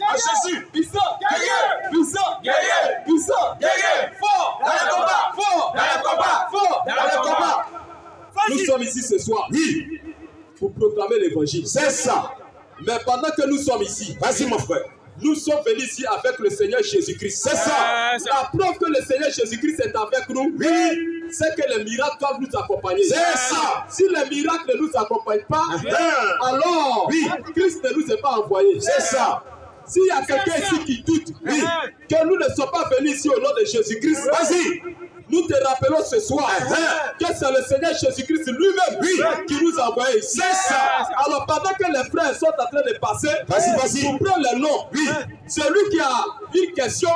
À Jésus. Puissant. Guerrier. Puissant. Guerrier. Puissant. Guerrier. Fort. Dans le combat. Fort. Dans le combat. Fort. Dans le combat. Nous sommes ici ce soir. Oui. Pour proclamer l'évangile. C'est ça. Mais pendant que nous sommes ici. Vas-y mon frère. Nous sommes venus ici avec le Seigneur Jésus-Christ. C'est ça. La preuve que le Seigneur Jésus-Christ est avec nous, oui, c'est que les miracles doivent nous accompagner. C'est ça. Si les miracles ne nous accompagnent pas, alors oui, Christ ne nous est pas envoyé. C'est ça. S'il y a quelqu'un ici qui doute, oui, que nous ne sommes pas venus ici au nom de Jésus-Christ, vas-y. Nous te rappelons ce soir que c'est le Seigneur Jésus-Christ lui-même qui nous a envoyés ici. C'est ça. Alors pendant que les frères sont en train de passer, pour prendre le nom, celui qui a une question,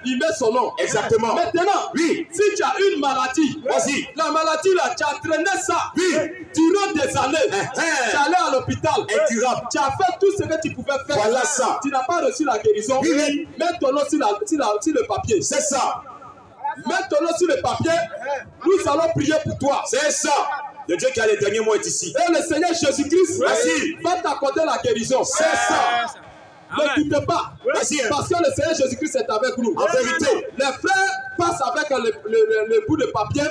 il met son nom. Exactement. Maintenant, si tu as une maladie, la maladie là, tu as traîné ça durant des années. Tu es allé à l'hôpital, tu as fait tout ce que tu pouvais faire. Voilà ça. Tu n'as pas reçu la guérison. Mets ton nom sur le papier. C'est ça. Mets ton nom sur le papier, nous allons prier pour toi. C'est ça. Le Dieu qui a les derniers mots est ici. Et le Seigneur Jésus-Christ va t'accorder la guérison. C'est ça. Ne quittez pas. Parce que le Seigneur Jésus-Christ est avec nous. En vérité, les frères passent avec le bout de papier.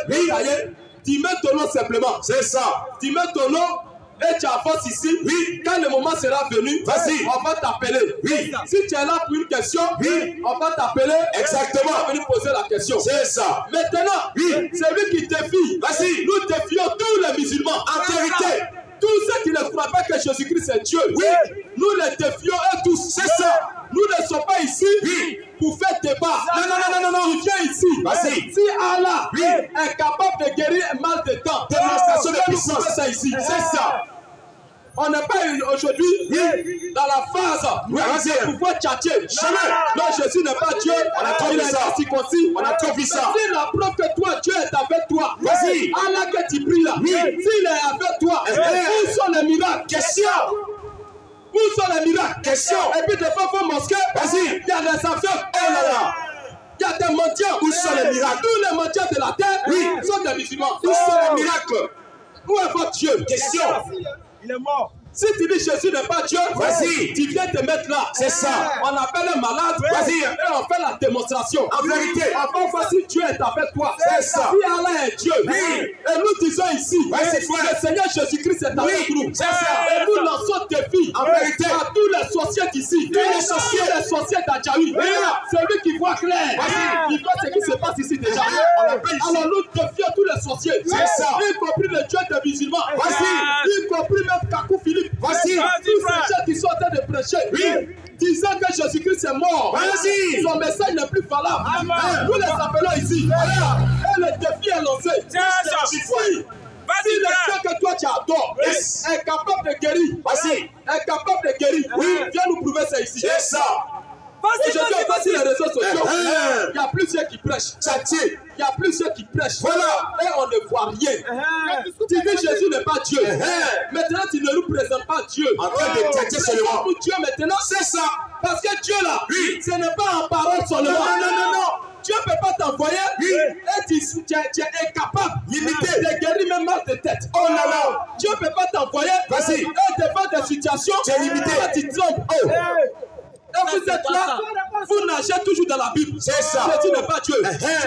Tu mets ton nom simplement. C'est ça. Tu mets ton nom. Et tu avances ici, quand le moment sera venu, on va t'appeler. Si tu es là pour une question, on va t'appeler. Exactement. On va venir poser la question. C'est ça. Maintenant, celui qui défie, nous défions tous les musulmans. En vérité, tous ceux qui ne croient pas que Jésus-Christ est Dieu, nous les défions eux tous. C'est ça. Nous ne sommes pas ici pour faire débat. Non. Tu viens ici. Si Allah est capable de guérir un mal de temps, démonstration de puissance, c'est ici. C'est ça. On n'est pas aujourd'hui dans la phase de pouvoir tchatcher. Jamais. Non, Jésus n'est pas Dieu. On a trop vu ça. On a trop vu ça. C'est la preuve que toi, Dieu est avec toi. Vas-y. Allah que tu pries là. S'il est avec toi, où sont les miracles? Question. Où sont les miracles? Question. Et puis des fois, il faut mosquée. Vas-y. Il y a des affaires. Oh là là. Il y a des mendiants. Où sont les miracles? Tous les mendiants de la terre sont des musulmans. Où sont les miracles? Où est votre Dieu? Question. Il est mort. Si tu dis Jésus n'est pas Dieu, vas-y, tu viens te mettre là. C'est ça. On appelle un malade, vas-y, et on fait la démonstration. En vérité, avant si Dieu est avec toi, c'est ça. Si Allah est Dieu, et nous disons ici, le Seigneur Jésus-Christ est avec nous. C'est ça. Et nous lançons des défis en vérité à tous les sorciers d'ici, tous les sorciers d'Adjaoui. Celui qui voit clair, il voit ce qui se passe ici déjà. Alors nous défions tous les sorciers, y compris le Dieu des musulmans, y compris même Kakou Philippe. Voici tous ces gens qui sont en train de prêcher, disant que Jésus-Christ est mort. Son message n'est plus valable. Nous les appelons ici. Et le défi est lancé. Si le Dieu que toi tu adores est capable de guérir, est capable de guérir, viens nous prouver ça ici. C'est ça. Aujourd'hui, on passe sur les réseaux sociaux. Il y a plusieurs qui prêchent. Il y a plusieurs qui prêchent. Voilà. Et on ne voit rien. Tu dis Jésus n'est pas Dieu. Maintenant, tu ne nous présentes pas Dieu. En train de traiter seulement. Dieu maintenant. C'est ça. Parce que Dieu là, ce n'est pas en parole seulement. Non. Dieu ne peut pas t'envoyer et tu es incapable de guérir même mal de tête. Oh là là. Dieu ne peut pas t'envoyer et devant des situations, tu es limité. Tu tombes. Et vous êtes là, vous nagez toujours dans la Bible. C'est ça. Jésus n'est pas Dieu.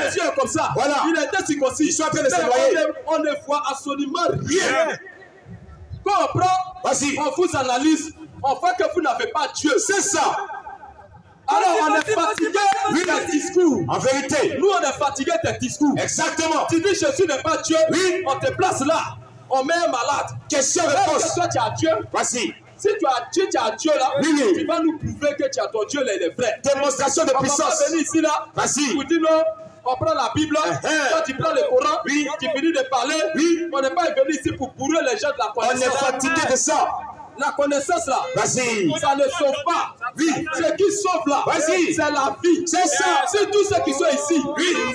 Jésus est comme ça. Voilà. Il était circoncis. Ils sont en train de se noyer. On ne voit absolument rien. Quand on prend, on vous analyse, on voit que vous n'avez pas Dieu. C'est ça. Alors on est fatigué des discours. En vérité, nous on est fatigué des discours. Exactement. Tu dis Jésus n'est pas Dieu, on te place là. On met un malade. Question-réponse. Est-ce que tu as Dieu? Voici. Si tu as Dieu là, tu vas nous prouver que tu as ton Dieu là, il est vrai. Démonstration de puissance. On va venir ici là, pour dire non, on prend la Bible, quand tu prends le Coran, tu finis de parler, on n'est pas venu ici pour bourrer les gens de la connaissance. On est fatigué de ça. La connaissance là, ça ne sauve pas. Ce qui sauve là, c'est la vie. C'est ça. Si tous ceux qui sont ici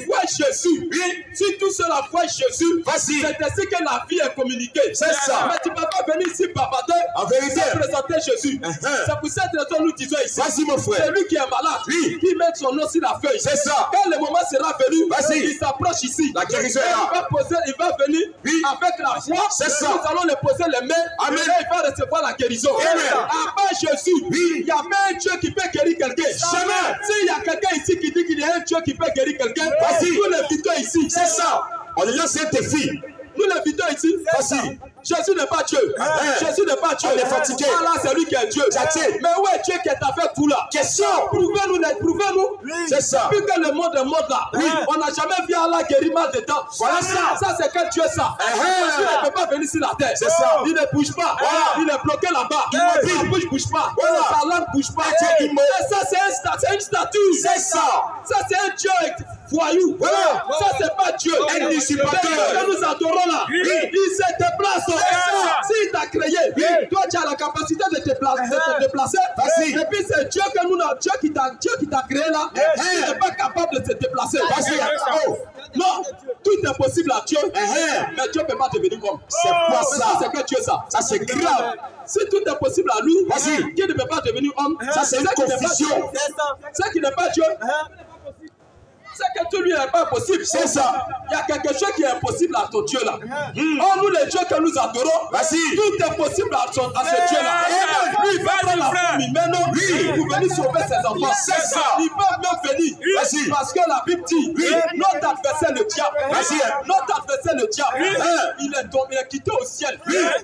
voient Jésus, si tous ceux là voient Jésus, c'est ainsi que la vie est communiquée. C'est ça. Mais tu ne peux pas venir ici babader, en vérité, présenter Jésus. C'est pour cette raison nous disons ici. Vas-y mon frère. C'est lui qui est malade, qui met son nom sur la feuille. C'est ça. Quand le moment sera venu, il s'approche ici. La guérison est là. Il va venir avec la foi. C'est ça. Nous allons le poser les mains. Amen. Et il va recevoir la guérison. À part Jésus, il y a même un Dieu qui peut guérir quelqu'un. Jamais. S'il y a quelqu'un ici qui dit qu'il y a un Dieu qui peut guérir quelqu'un, nous l'invitons ici. C'est ça. On est là, c'est un défi. Nous l'invitons ici. Voici. Jésus n'est pas Dieu. Jésus n'est pas Dieu. On est fatigué. Allah, c'est lui qui est Dieu. Mais où est Dieu qui est avec vous là? Question. Prouvez-nous. C'est ça. Depuis que le monde est mort là, on n'a jamais vu Allah guérir mal dedans. Voilà ça. Ça, c'est quel Dieu ça? Jésus ne peut pas venir sur la terre. C'est ça. Il ne bouge pas. Il est bloqué là-bas. Sa bouche ne bouge pas. Sa langue ne bouge pas. Et ça, c'est une statue. C'est ça. Ça, c'est un Dieu voyou. Voilà. Ça, c'est pas Dieu. Un dissipateur. Que nous adorons là. Il se déplace. S'il t'a créé, toi tu as la capacité de te déplacer. Et puis c'est Dieu que nous Dieu qui t'a créé là, il n'est pas capable de se déplacer. Non, tout est possible à Dieu, mais Dieu ne peut pas devenir homme. C'est quoi ça? C'est que Dieu ça. Ça c'est grave. Si tout est possible à lui, qui ne peut pas devenir homme, ça c'est une confusion. C'est qui n'est pas Dieu. C'est que tout lui n'est pas possible. C'est ça. Il y a quelque chose qui est impossible à ton Dieu là. Oh, nous les dieux que nous adorons, tout est possible à ce Dieu là. Lui, il va prendre la forme humaine pour venir sauver ses enfants. C'est ça. Il peut même venir. Parce que la Bible dit, notre adversaire le diable. Notre adversaire le diable. Il est quitté au ciel.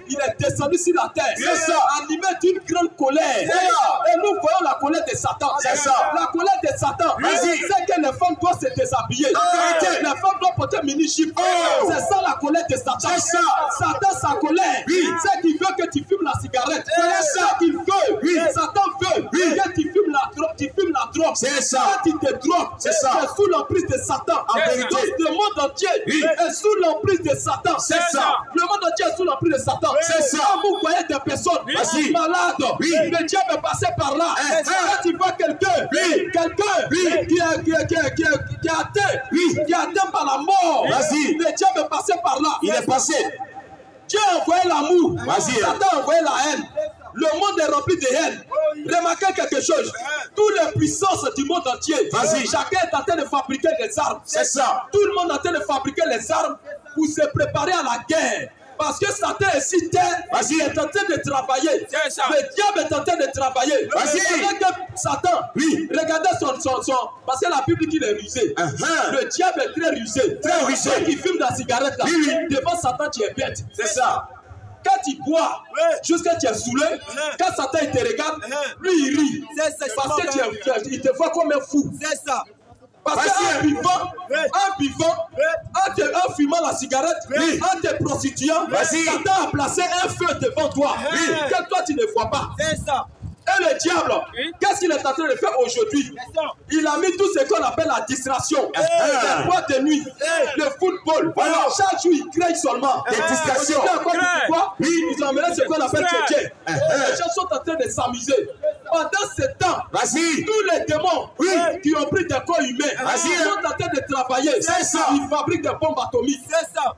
Il est descendu sur la terre. C'est ça. Animé d'une grande colère. Et nous voyons la colère de Satan. C'est ça. La colère de Satan. C'est que les femmes doivent se déshabiller. Les femmes doivent porter mini-jupe. C'est ça la colère de Satan. Satan, sa colère, c'est qu'il veut que tu fumes la cigarette. C'est ça qu'il veut. Satan veut que tu fumes la drogue. C'est ça. Quand tu te drogues, c'est sous l'emprise de Satan. En vérité, le monde entier est sous l'emprise de Satan. C'est ça. Le monde entier est sous l'emprise de Satan. C'est ça. Quand vous voyez des personnes malades, le diable est passé par là. Quand tu vois quelqu'un qui est atteint par la mort, le diable est passé par là. Il est passé. Dieu a envoyé l'amour. Satan a envoyé la haine. Le monde est rempli de haine. Remarquez quelque chose. Toutes les puissances du monde entier, chacun est en train de fabriquer des armes. C'est ça. Tout le monde est en train de fabriquer les armes pour se préparer à la guerre. Parce que Satan est si terre, il est en train de travailler. Le diable est en train de travailler. Regardez que Satan, regardez son. Parce que la Bible dit qu'il est rusé. Le diable est très rusé. Très rusé. Quand il fume la cigarette là, devant Satan, tu es bête. C'est ça. Quand tu bois, jusqu'à tu es saoulé, quand Satan il te regarde, lui il rit. Parce que il te voit comme un fou. C'est ça. Parce qu'en buvant, en fumant la cigarette, en te prostituant, Satan a placé un feu devant toi que toi tu ne vois pas. C'est ça. Et le diable, qu'est-ce qu'il est en train de faire aujourd'hui? Il a mis tout ce qu'on appelle la distraction. Les boîtes de nuit, le football. Chaque jour, il crée seulement des distractions. Ils ont amené ce qu'on appelle Tchétché. Les gens sont en train de s'amuser. Pendant ce temps, tous les démons qui ont pris des corps humains sont en train de travailler. Ils fabriquent des bombes atomiques.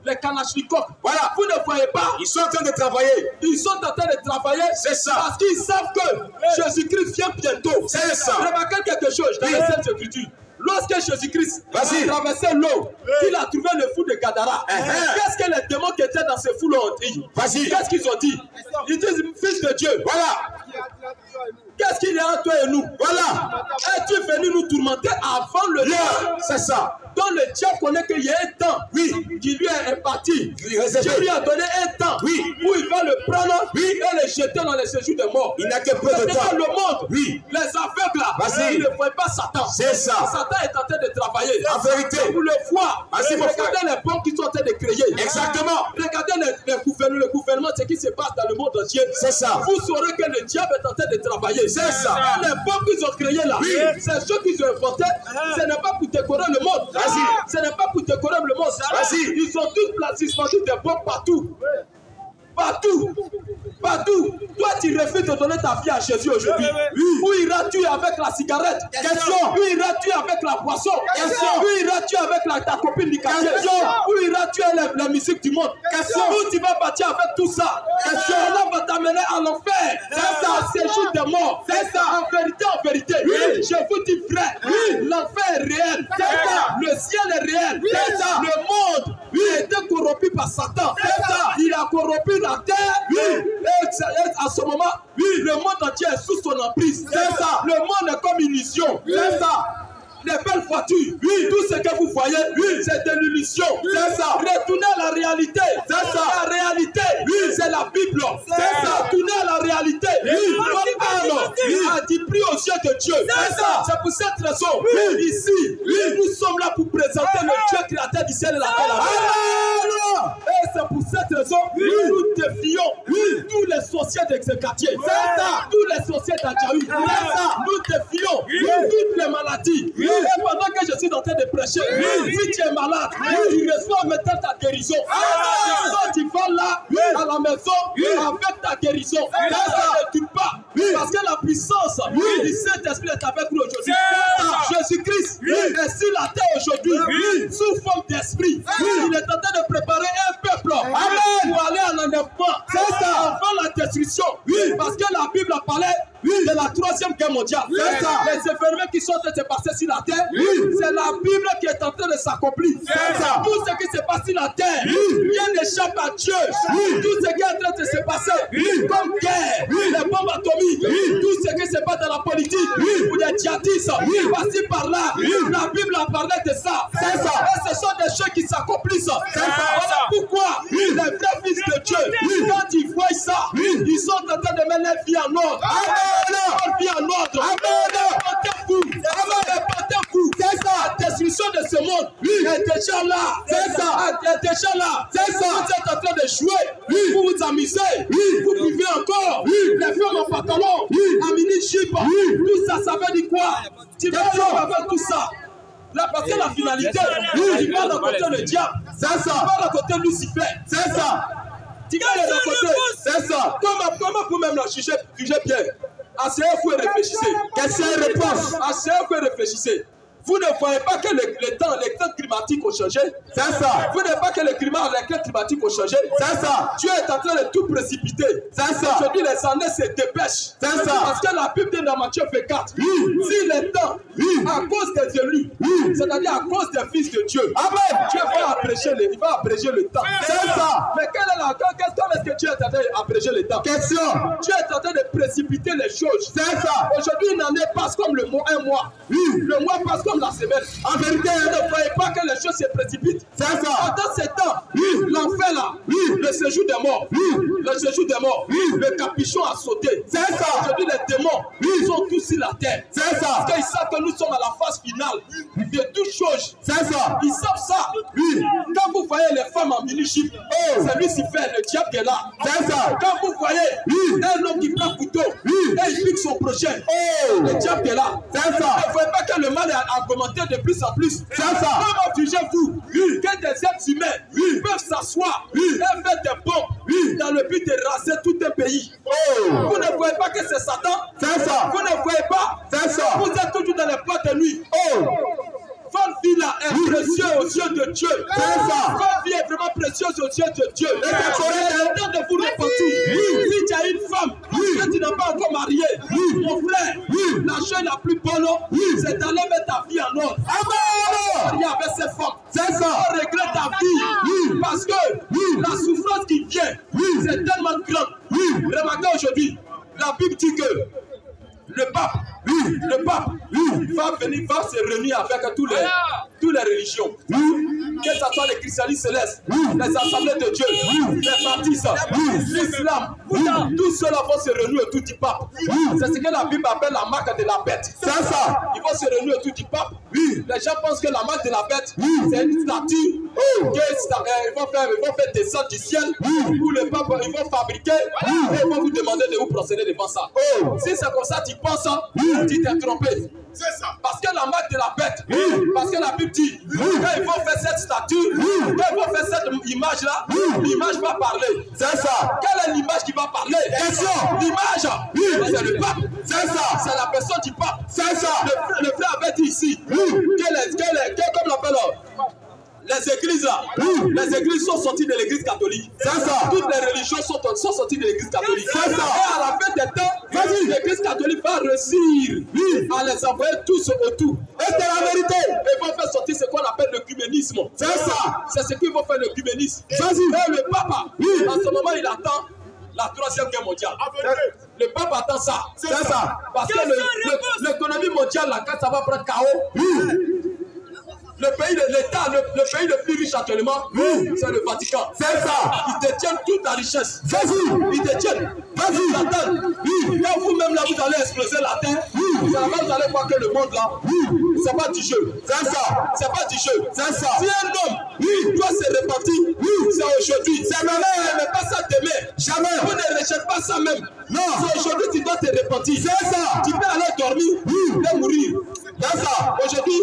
Les Kalachnikov. Voilà. Vous ne voyez pas. Ils sont en train de travailler. Ils sont en train de travailler. Parce qu'ils savent que Jésus-Christ vient bientôt. C'est ça. Remarquez quelque chose dans les Saintes Écritures. Lorsque Jésus-Christ a traversé l'eau, qu'il a trouvé le fou de Gadara, qu'est-ce que les démons qui étaient dans ce fou ont dit? Qu'est-ce qu'ils ont dit? Ils disent, fils de Dieu, voilà. Qu'est-ce qu'il y a entre toi et nous? Voilà. Es-tu venu nous tourmenter avant le temps? C'est ça. Donc le diable connaît qu'il y a un temps qui lui est imparti. Dieu lui a donné un temps où il va le prendre et le jeter dans les séjours de mort. Il n'a que peu de temps. Dans le monde, les aveugles là, ils ne voient pas Satan. C'est ça. Satan est en train de travailler. En vérité. Vous le voyez. Regardez les bombes qui sont en train de créer. Exactement. Regardez le gouvernement, ce qui se passe dans le monde entier. C'est ça. Vous saurez que le diable est en train de travailler. C'est ça. Les bombes qu'ils ont créées là, c'est ceux qu'ils ont inventés. Ce n'est pas pour décorer le monde. Ce n'est pas pour décorer le monde. Ils sont tous placés des bombes partout. Partout. Toi, tu refuses de donner ta vie à Jésus aujourd'hui. Où iras-tu avec la cigarette? Question. Où iras-tu avec la boisson? Question. Où iras-tu avec ta copine du quartier? Où iras-tu avec la musique du monde? Question. Où tu vas bâtir avec tout ça? Question. On va t'amener à l'enfer. C'est un séjour de mort. C'est ça. En vérité. Je vous dis frère, l'enfer est réel. C'est ça. Le ciel est réel. C'est ça. Le monde a été corrompu par Satan. C'est ça. Il a corrompu la terre. Et à ce moment, le monde entier est sous son emprise. C'est ça. Le monde est comme illusion. C'est ça. Les belles voitures, tout ce que vous voyez, c'est de l'illusion. C'est ça. Retournez à la réalité. C'est ça. La réalité, c'est la Bible. C'est ça. Retournez à la réalité. Votre âme a dit plus aux yeux de Dieu. C'est ça. C'est pour cette raison, ici, nous sommes là pour présenter le Dieu créateur du ciel et la terre. Et c'est pour cette raison, nous défions tous les sorciers d'Execatier. C'est ça. Tous les sorciers d'Adjaoui. C'est ça. Nous défions toutes les maladies. Et pendant que je suis en train de prêcher, si tu es malade, tu reçois maintenant ta guérison. Tu vas là, à la maison, avec ta guérison. Ça ne tue pas. Parce que la puissance du Saint-Esprit est avec nous aujourd'hui. Jésus-Christ est sur la terre aujourd'hui, sous forme d'esprit. Il est en train de préparer un peuple pour aller en enlèvement. C'est ça. Avant la destruction. Parce que la Bible a parlé de la 3e guerre mondiale. C'est ça. Les événements qui sont en train de se passer sur la terre, c'est la Bible qui est en train de s'accomplir. C'est ça. Tout ce qui se passe sur la terre, rien n'échappe à Dieu. Tout ce qui est en train de se passer, comme guerre, les bombes atomiques, tout ce qui se passe dans la politique, ou les djihadistes, par-ci par-là, la Bible a parlé de ça. C'est ça. Et ce sont des choses qui s'accomplissent. C'est ça. Voilà pourquoi les vrais fils de Dieu, quand ils voient ça, ils sont en train de mettre leur vie en ordre. Vie en ordre. Portez-vous. C'est ça. La destruction de ce monde est déjà là. C'est ça. Elle est déjà là. C'est ça. Vous êtes en train de jouer. Vous vous amusez. Vous vivez encore. Les femmes en pantalon, en mini-jupe. Tout ça, ça veut dire quoi? Tu vas avec tout ça. Là, parce que la finalité, tu vas d'un côté le diable. C'est ça. Tu vas d'un côté Lucifer. C'est ça. Tu vas d'un côté. C'est ça. Comment vous-même la jugez bien? Asseyez-vous et réfléchissez. Question et réponse. Asseyez-vous et réfléchissez. Vous ne voyez pas que les temps climatiques ont changé. C'est ça. Vous ne voyez pas que les climats climatiques ont changé. C'est ça. Dieu est en train de tout précipiter. C'est ça. Aujourd'hui, les années se dépêchent. C'est ça. Parce que la Bible dans Matthieu fait 4. Si les temps, à cause des élus, c'est-à-dire à cause des fils de Dieu, Dieu va abréger le temps. C'est ça. Mais comment est-ce que Dieu est en train d'abréger le temps? Question. Dieu est en train de précipiter les choses. C'est ça. Aujourd'hui, une année passe comme un mois. Le mois passe comme la semaine. En vérité, vous ne voyez pas que les choses se précipitent. C'est ça. Pendant ces temps, l'enfer là, le séjour des morts, le capuchon a sauté. C'est ça. Aujourd'hui, les démons sont tous sur la terre. C'est ça. Parce qu'ils savent que nous sommes à la phase finale de toutes choses. C'est ça. Ils savent ça. Quand vous voyez les femmes en mini-jupe, c'est Lucifer, le diable qui est là. C'est ça. Quand vous voyez un homme qui prend couteau et il pique son prochain, le diable qui est là. C'est ça. Vous ne voyez pas que le mal est augmenté de plus en plus. C'est ça. Comment jugez-vous que des êtres humains peuvent s'asseoir et faire des bombes dans le but de raser tout un pays? Vous ne voyez pas que c'est Satan? C'est ça. Vous ne voyez pas? C'est ça. Vous êtes toujours dans les boîtes de nuit. Votre vie là est précieuse aux yeux de Dieu. C'est ça. Votre vie est vraiment précieuse aux yeux de Dieu. Et c'est temps de vous repentir. Si tu as une femme que tu n'as pas encore mariée, mon frère, la chose la plus bonne, c'est d'aller mettre ta vie en ordre. Amen. Avec ces femmes. C'est ça. On regrette ta vie. Parce que la souffrance qui vient, c'est tellement grande. Remarquez aujourd'hui, la Bible dit que le pape va se réunir avec toutes les religions. Que ce soit les christianistes célestes, les assemblées de Dieu, les baptistes, l'islam, tout cela vont se réunir autour du pape. C'est ce que la Bible appelle la marque de la bête. C'est ça. Ils vont se réunir autour du pape. Les gens pensent que la marque de la bête, c'est une statue. Ils vont faire descendre du ciel où le pape, ils vont fabriquer et ils vont vous demander de vous procéder devant ça. Si c'est comme ça, tu penses, tu t'es trompé. C'est ça. Parce que la marque de la bête, parce que la Bible dit, quand ils vont faire cette statue, quand ils vont faire cette image-là, l'image va parler. C'est ça. Quelle est l'image qui va parler? Question. L'image, c'est le pape. C'est ça. C'est la personne du pape. C'est ça. Le frère avait dit ici, comme l'appelle les églises là, les églises sont sorties de l'église catholique. C'est ça. Toutes les religions sont sorties de l'église catholique. C'est ça. Et à la fin des temps, l'église catholique va réussir à les envoyer tous autour. Et c'est la vérité. Ils vont faire sortir ce qu'on appelle l'œcuménisme. C'est ça. C'est ce qu'ils vont faire l'œcuménisme. Et le papa, en ce moment, il attend La troisième guerre mondiale. Le pape attend ça. C'est ça. Parce que l'économie mondiale, là, quand ça va prendre KO, le pays, l'État, le pays le plus riche actuellement, c'est le Vatican. C'est ça. Ils détiennent toute la richesse. Vas-y. Ils détiennent. Vas-y, Satan. Quand vous-même là, vous allez exploser la terre, vous allez voir que le monde là, c'est pas du jeu. C'est ça. C'est pas du jeu. C'est ça. Si un homme doit se repentir, c'est aujourd'hui. C'est maintenant. Mais pas ça demain. Jamais. Vous ne recherchez pas ça même. Non. C'est aujourd'hui tu dois te repentir. C'est ça. Tu peux aller dormir et mourir. C'est ça. Aujourd'hui,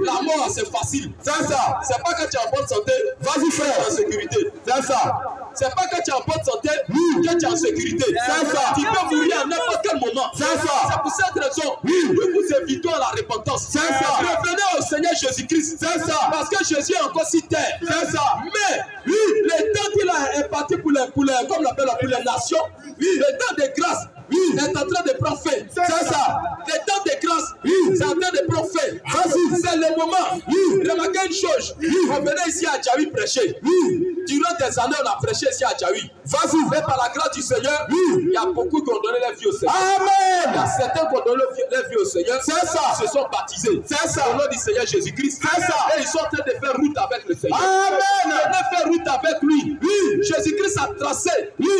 la mort c'est facile. C'est ça. C'est pas quand tu es en bonne santé, Vas-y frère. en sécurité. C'est ça. C'est pas quand tu es en bonne santé que tu es en sécurité. C'est ça. Tu peux mourir à n'importe quel moment. C'est ça. C'est pour cette raison que nous invitons à la repentance. C'est ça. Revenez au Seigneur Jésus-Christ. C'est ça. Parce que Jésus est encore si terre. C'est ça. Mais le temps qu'il a imparti pour les nations, le temps de grâce est en train de prendre fin. C'est ça. Le temps de grâce c'est en train de prendre fin. Vas-y. C'est le moment. Remarquez une chose. On venait ici à Djaoui prêcher. Durant des années, on a prêché ici à Djaoui. Vas-y. Mais par la grâce du Seigneur, il y a beaucoup qui ont donné leur vie au Seigneur. Il y a Amen. certains qui ont donné leur vie au Seigneur. C'est ça. Se sont baptisés. C'est ça. Au nom du Seigneur Jésus-Christ. C'est ça. Et ils sont en train de faire route avec le Seigneur. Amen. Venez faire route avec lui. Jésus-Christ a tracé.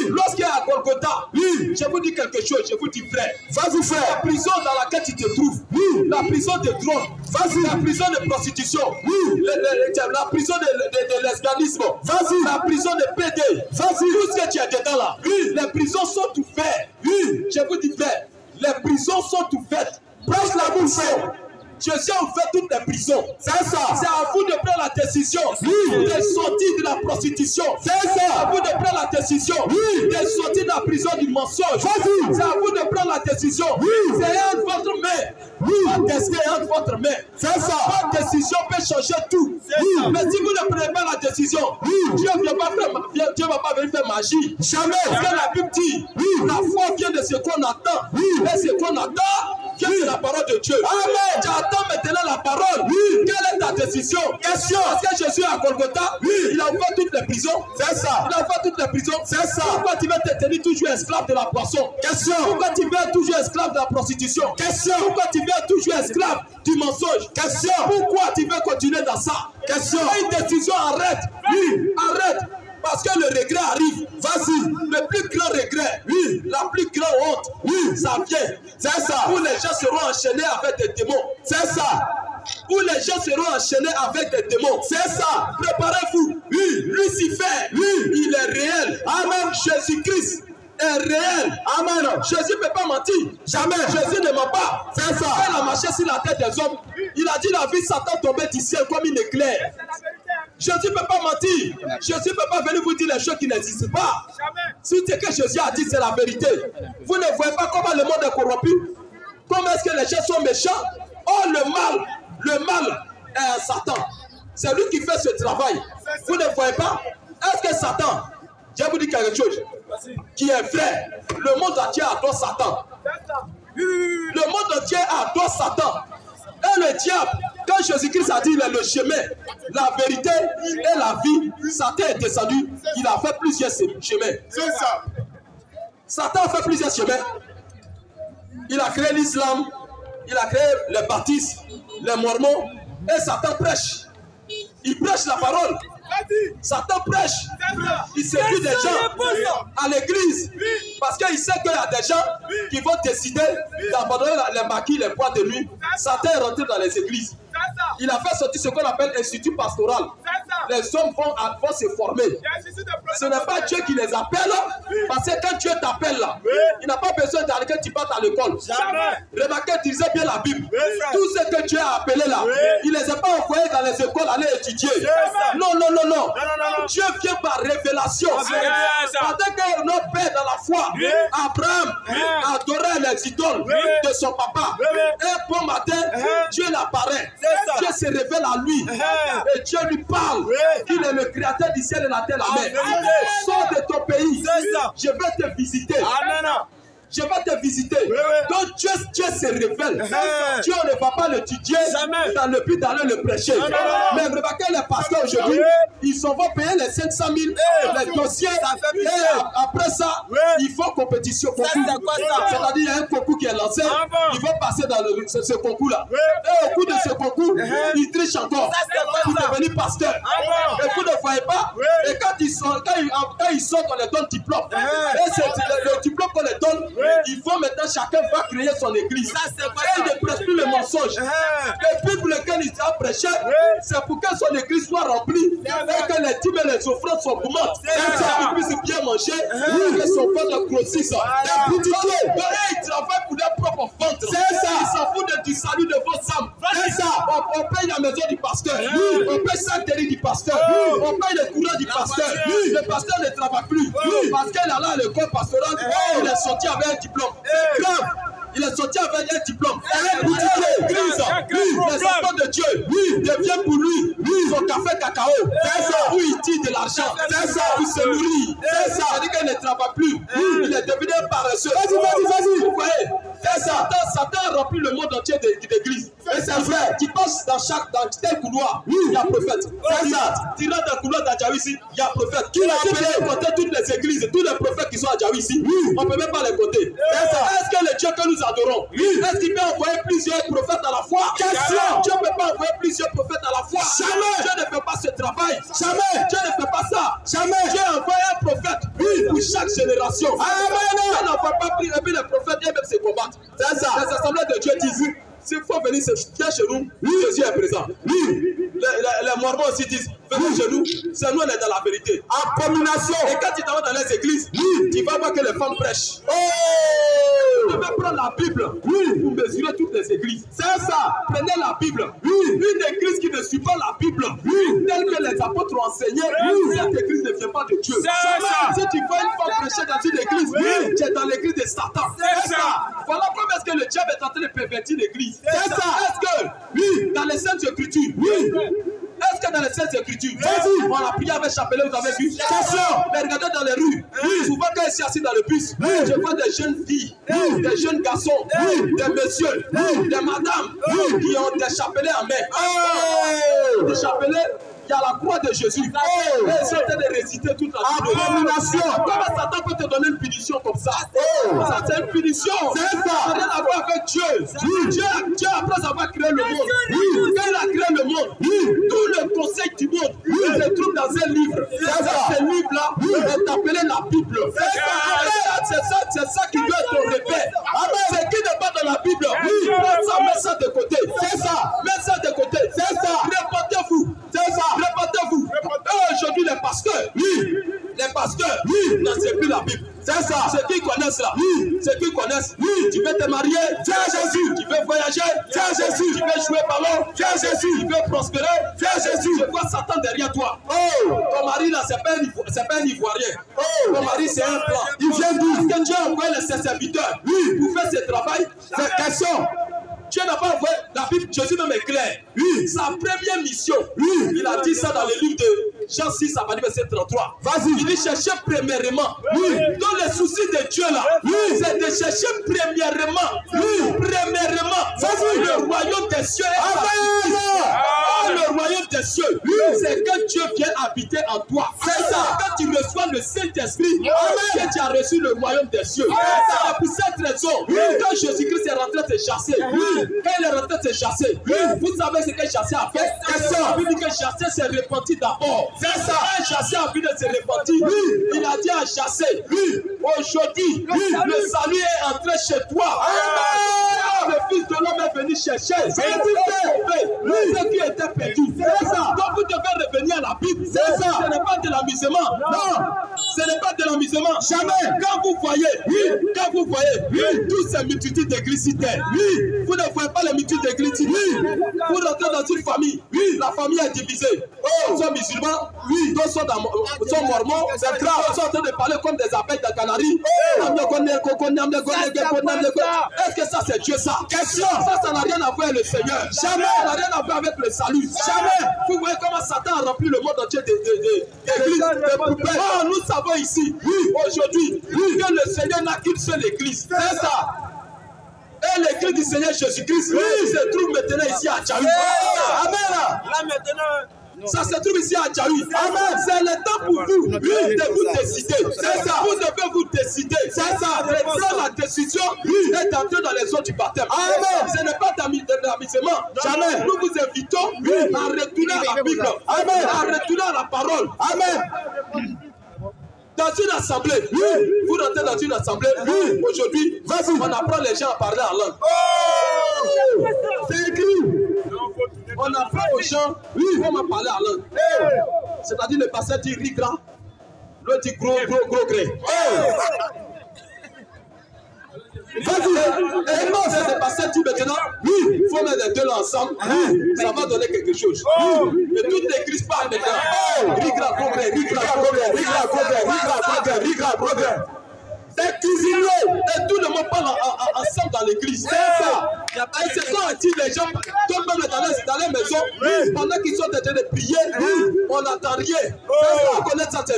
Lorsqu'il est à Golgotha, je vous dis quelque chose, je vous dis frère. Vas-y La frère. prison dans laquelle tu te trouves, la prison de drogue, la prison de prostitution, la prison de lesbianisme, la prison de PD, tout ce que tu as dedans là, les prisons sont ouvertes. Je vous dis frère, les prisons sont ouvertes. Prêche la bouche frère. Jésus a ouvert toutes les prisons. C'est ça. C'est à vous de prendre la décision de sortir de la prostitution. C'est ça. C'est à vous de prendre la décision de sortir de la prison du mensonge. Vas-y. C'est à vous de prendre la décision. C'est entre votre main. Votre destin est entre votre main. C'est ça. Votre décision peut changer tout. Mais si vous ne prenez pas la décision, Dieu ne va pas venir faire magie. Jamais. Parce que la Bible dit, la foi vient de ce qu'on attend. Et ce qu'on attend vient de la parole de Dieu. Amen. Tu attends maintenant la parole. Quelle est ta décision? Question. Parce que Jésus à Golgotha, il a ouvert toutes les prisons. C'est ça. Il a ouvert toutes les prisons. C'est ça. Pourquoi tu veux te tenir toujours esclave de la poisson? Question. Pourquoi tu veux être toujours esclave de la prostitution? Question. Pourquoi tu veux être toujours esclave du mensonge? Question. Pourquoi tu veux continuer dans ça? Question. Une décision, arrête. Arrête. Parce que le regret arrive. Vas-y. Le plus grand regret, la plus grande honte, ça vient. C'est ça. Où les gens seront enchaînés avec des démons. C'est ça. Où les gens seront enchaînés avec des démons. C'est ça. Préparez-vous. Lucifer, il est réel. Amen. Jésus-Christ est réel. Amen. Jésus ne peut pas mentir. Jamais. Jésus ne ment pas. C'est ça. Quand il a marché sur la tête des hommes, il a dit la vie Satan tombait du ciel comme une éclair. Jésus ne peut pas mentir. Jésus ne peut pas venir vous dire les choses qui n'existent pas. Si ce que Jésus a dit, c'est la vérité. Vous ne voyez pas comment le monde est corrompu? Comment est-ce que les gens sont méchants? Oh, le mal est en Satan. C'est lui qui fait ce travail. Vous ne voyez pas? Est-ce que Satan, je vais vous dire quelque chose, qui est vrai, le monde entier adore Satan. Le monde entier adore Satan. Et le diable, quand Jésus-Christ a dit il est le chemin, la vérité et la vie, Satan est descendu, il a fait plusieurs chemins. C'est ça. Satan a fait plusieurs chemins. Il a créé l'islam, il a créé les baptistes, les mormons, et Satan prêche. Il prêche la parole. Satan prêche. Il séduit des gens à l'église. Parce qu'il sait qu'il y a des gens qui vont décider d'abandonner les maquis, les poids de nuit. Satan est rentré dans les églises. Il a fait sortir ce qu'on appelle institut pastoral. Les hommes vont se former. Ce n'est pas Dieu qui les appelle. Parce que quand Dieu t'appelle là, il n'a pas besoin d'aller que tu partes à l'école. Remarquez, utilisez bien la Bible. Tout ce que Dieu a appelé là, il ne les a pas envoyés dans les écoles aller étudier. Non. Dieu vient par révélation. Pendant que notre père dans la foi, Abraham adorait les idoles de son papa. Un bon matin, Dieu l'apparaît. Dieu se révèle à lui. Et Dieu lui parle qu'il est le créateur du ciel et la terre, la mer. Sors de ton pays. Je vais te visiter. Je vais te visiter. Donc Dieu se révèle. Dieu ne va pas l'étudier dans le but d'aller le prêcher. Mais remarquez les pasteurs aujourd'hui, ils s'en vont payer les 500 000, les dossiers. Et après ça, il faut compétition. C'est-à-dire il y a un concours qui est lancé. Ils vont passer dans ce concours-là. Et au cours de ce concours, ils trichent encore pour devenir pasteur. Et vous ne voyez pas. Et quand ils sortent, on les donne diplôme. Et c'est le diplôme qu'on les donne. Il faut maintenant, chacun va créer son église. Et il ne prêche plus le mensonge. Le but pour lequel il a prêché, c'est pour que son église soit remplie. Et que les dîmes et les offrandes sont augmentent. Et qu'il puisse bien manger. Et que son ventre grossisse. Et ils travaillent pour leur propre ventre. Ils s'en foutent du salut de vos âmes. C'est ça. On paye la maison du pasteur. On paye sa télé du pasteur. On paye le courant du pasteur. Le pasteur ne travaille plus. Parce qu'il a là le corps pastoral. Il est sorti avec un diplôme. C'est grave. Il est sorti avec un diplôme. Les enfants de Dieu deviennent pour lui son café cacao. C'est ça. Où il tire de l'argent. C'est ça. Où il se nourrit. C'est ça. C'est-à-dire qu'il ne travaille plus. Il est devenu un paresseux. Vas-y. Vous voyez? C'est ça. Satan remplit le monde entier d'églises. Et c'est vrai. Tu passes dans tel couloir, il y a prophète. C'est ça. Tu rentres dans le couloir d'Adjaouissi, il y a prophète. Qui a appelé compter toutes les églises, tous les prophètes qui sont à Adjaouissi? On ne peut même pas les compter. Est-ce que le Dieu que nous adorons, est-ce qu'il peut envoyer plusieurs prophètes à la fois? Question. Dieu ne peut pas envoyer plusieurs prophètes à la fois. Jamais. Dieu ne fait pas ce travail. Jamais. Dieu ne fait pas ça. Jamais. Dieu envoie un prophète pour chaque génération. Dieu n'envoie pas plus les prophètes et même se combattre. C'est ça. Les assemblées de Dieu disent, s'il faut venir se fier chez nous, Jésus est présent. Les Mormons aussi disent, venez chez nous, c'est nous, on est dans la vérité. Abomination. Et quand tu t'en vas dans les églises, tu vas voir que les femmes prêchent. Tu devez prendre la Bible pour mesurer toutes les églises. C'est ça. Prenez la Bible. Une église qui ne suit pas la Bible, telle que les apôtres ont enseigné, cette église ne vient pas de Dieu. Si tu vois une femme prêcher dans une église, tu es dans l'église de Satan. C'est ça. Voilà comment est-ce que le diable est en train de pervertir l'église. C'est ça. Est-ce que dans les Saintes Écritures, est-ce que dans les Saintes Écritures, on a prié avec chapelet, vous avez vu? Mais regardez dans les rues, souvent quand je suis assis dans le bus, je vois des jeunes filles, des jeunes garçons, des messieurs, des madames qui ont des chapelets en main. Des chapelets. Il y a la croix de Jésus. Et ils sont en train de réciter toute la abomination. Comment Satan peut te donner une punition comme ça? Ça, c'est une punition. C'est ça. Ça n'a rien à voir avec Dieu. Dieu, après avoir créé le monde, quand il a créé le monde, tout le conseil du monde se trouve dans un livre. Ce livre-là est appelé la Bible. C'est ça qui doit être ton repère. Ce qui n'est pas dans la Bible, mets ça de côté. C'est ça. Mets ça de côté. C'est ça. Répondez-vous. C'est ça. Répondez-vous. Aujourd'hui, les pasteurs, n'enseignent plus la Bible. C'est ça. Ceux qui connaissent là, ceux qui connaissent, tu veux te marier, viens Jésus. Tu veux voyager, viens Jésus. Tu veux jouer ballon, viens Jésus. Tu veux prospérer, viens Jésus. Je vois Satan derrière toi. Ton mari là, c'est pas un Ivoirien. Ton mari, c'est un blanc. Il vient d'où? Parce que Dieu a envoyé ses serviteurs pour faire ce travail. C'est question. Dieu n'a pas envoyé la Bible, Jésus même est clair. Sa première mission, il a dit ça dans le livre de Jean 6, à verset 33. Vas-y. Il dit chercher premièrement. Dans les soucis de Dieu là, c'est de chercher premièrement. Le royaume des cieux. Le royaume des cieux, c'est que Dieu vient habiter en toi. C'est ça. Quand tu reçois le Saint-Esprit, que tu as reçu le royaume des cieux. C'est pour cette raison, quand Jésus-Christ est rentré te chasser, quand il est rentré te chasser, vous savez ce que chasser a fait? Il dit que chasser s'est repenti d'abord. C'est ça. Un chasser a envie de se repentir. Il a dit à chasser, aujourd'hui, le salut est entré chez toi. Le Fils de l'homme est venu chercher. Ce qui était perdu. C'est ça. Donc vous devez revenir à la Bible. C'est ça. Ce n'est pas de l'amusement. Non. Ce n'est pas de l'amusement. Jamais. Quand vous voyez toutes ces multitudes d'églises citernes, vous ne voyez pas les multitudes d'églises. Vous rentrez dans une famille. La famille est divisée. Ils sont musulmans. D'autres sont mormons. C'est grave. Ils sont en train de parler comme des abeilles de Canaries. Est-ce que ça c'est Dieu ça? Question. Ça n'a rien à voir avec le Seigneur. Jamais. Ça n'a rien à voir avec le salut. Jamais. Vous voyez comment Satan a rempli le monde entier d'églises, de poubelles. Oh, nous savons ici, aujourd'hui, que le Seigneur n'a qu'une seule église. C'est ça. Et l'église du Seigneur Jésus-Christ se trouve maintenant ici à Djaoui. Amen. Là maintenant. Ça se trouve ici à Djaoui. Amen. C'est le temps pour vous de vous décider. C'est ça. Vous devez vous décider. C'est ça. Prendre la décision et d'entrer dans les zones du baptême. Amen. Ce n'est pas d'amusement. Jamais. Nous vous invitons à retourner à la Bible. Amen. À retourner à la parole. Amen. Dans une assemblée, vous rentrez dans une assemblée, aujourd'hui, on apprend les gens à parler en langue. Oh! C'est écrit. On apprend aux gens comment parler en langue. C'est-à-dire le pasteur dit rigra, l'autre dit gros gré. Vas-y. Et non, c'est le pasteur dit maintenant, il faut mettre les deux là ensemble, ça va donner quelque chose. Et toute l'église parle maintenant. Rigra, progrès, rigra, progrès, rigra, progrès, rigra, progrès, rigra, progrès. C'est cuisinier. Et tout le monde parle ensemble dans l'église. C'est ça. Et c'est quand on dit les gens, tout le monde dans les maisons, pendant qu'ils sont en train de prier, on n'entend rien. On connaît ça, c'est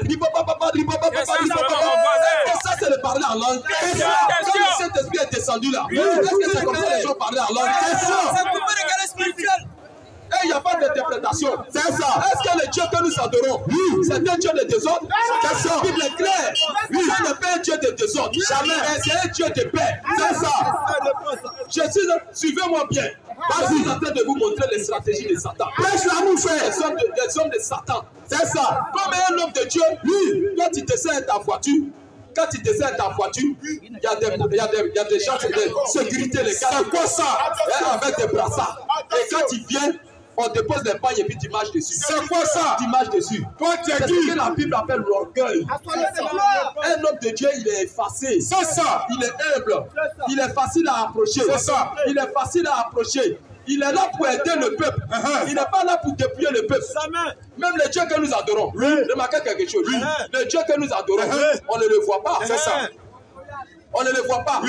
ça, c'est le parler en langue. Quand le Saint-Esprit est descendu là, est-ce que c'est comme ça que les gens parlaient en langue? C'est pour régaler spirituel. Et il n'y a pas d'interprétation. C'est ça. Est-ce que le Dieu que nous adorons, c'est un Dieu de désordre? C'est ça. Il est clair. Ce n'est pas un Dieu de désordre. Jamais. C'est un Dieu de paix. C'est ça. Suivez-moi bien. Je suis en train de vous montrer les stratégies de Satan. Prêche l'amour, frère. Les hommes de Satan. C'est ça. Comme un homme de Dieu, quand tu descends ta voiture, il y a des gens de sécurité légale. C'est quoi ça? Avec des brassards. Et quand tu viens, on dépose les pailles et puis tu marches dessus. C'est quoi ça? Tu marches dessus. C'est ce que la Bible appelle l'orgueil. Un homme de Dieu, il est effacé. C'est ça. Il est humble. Il est facile à approcher. C'est ça. Il est facile à approcher. Il est là pour aider le peuple. Il n'est pas là pour dépouiller le peuple. Même le Dieu que nous adorons. Remarquez quelque chose. Le Dieu que nous adorons, on ne le voit pas. C'est ça. On ne le voit pas.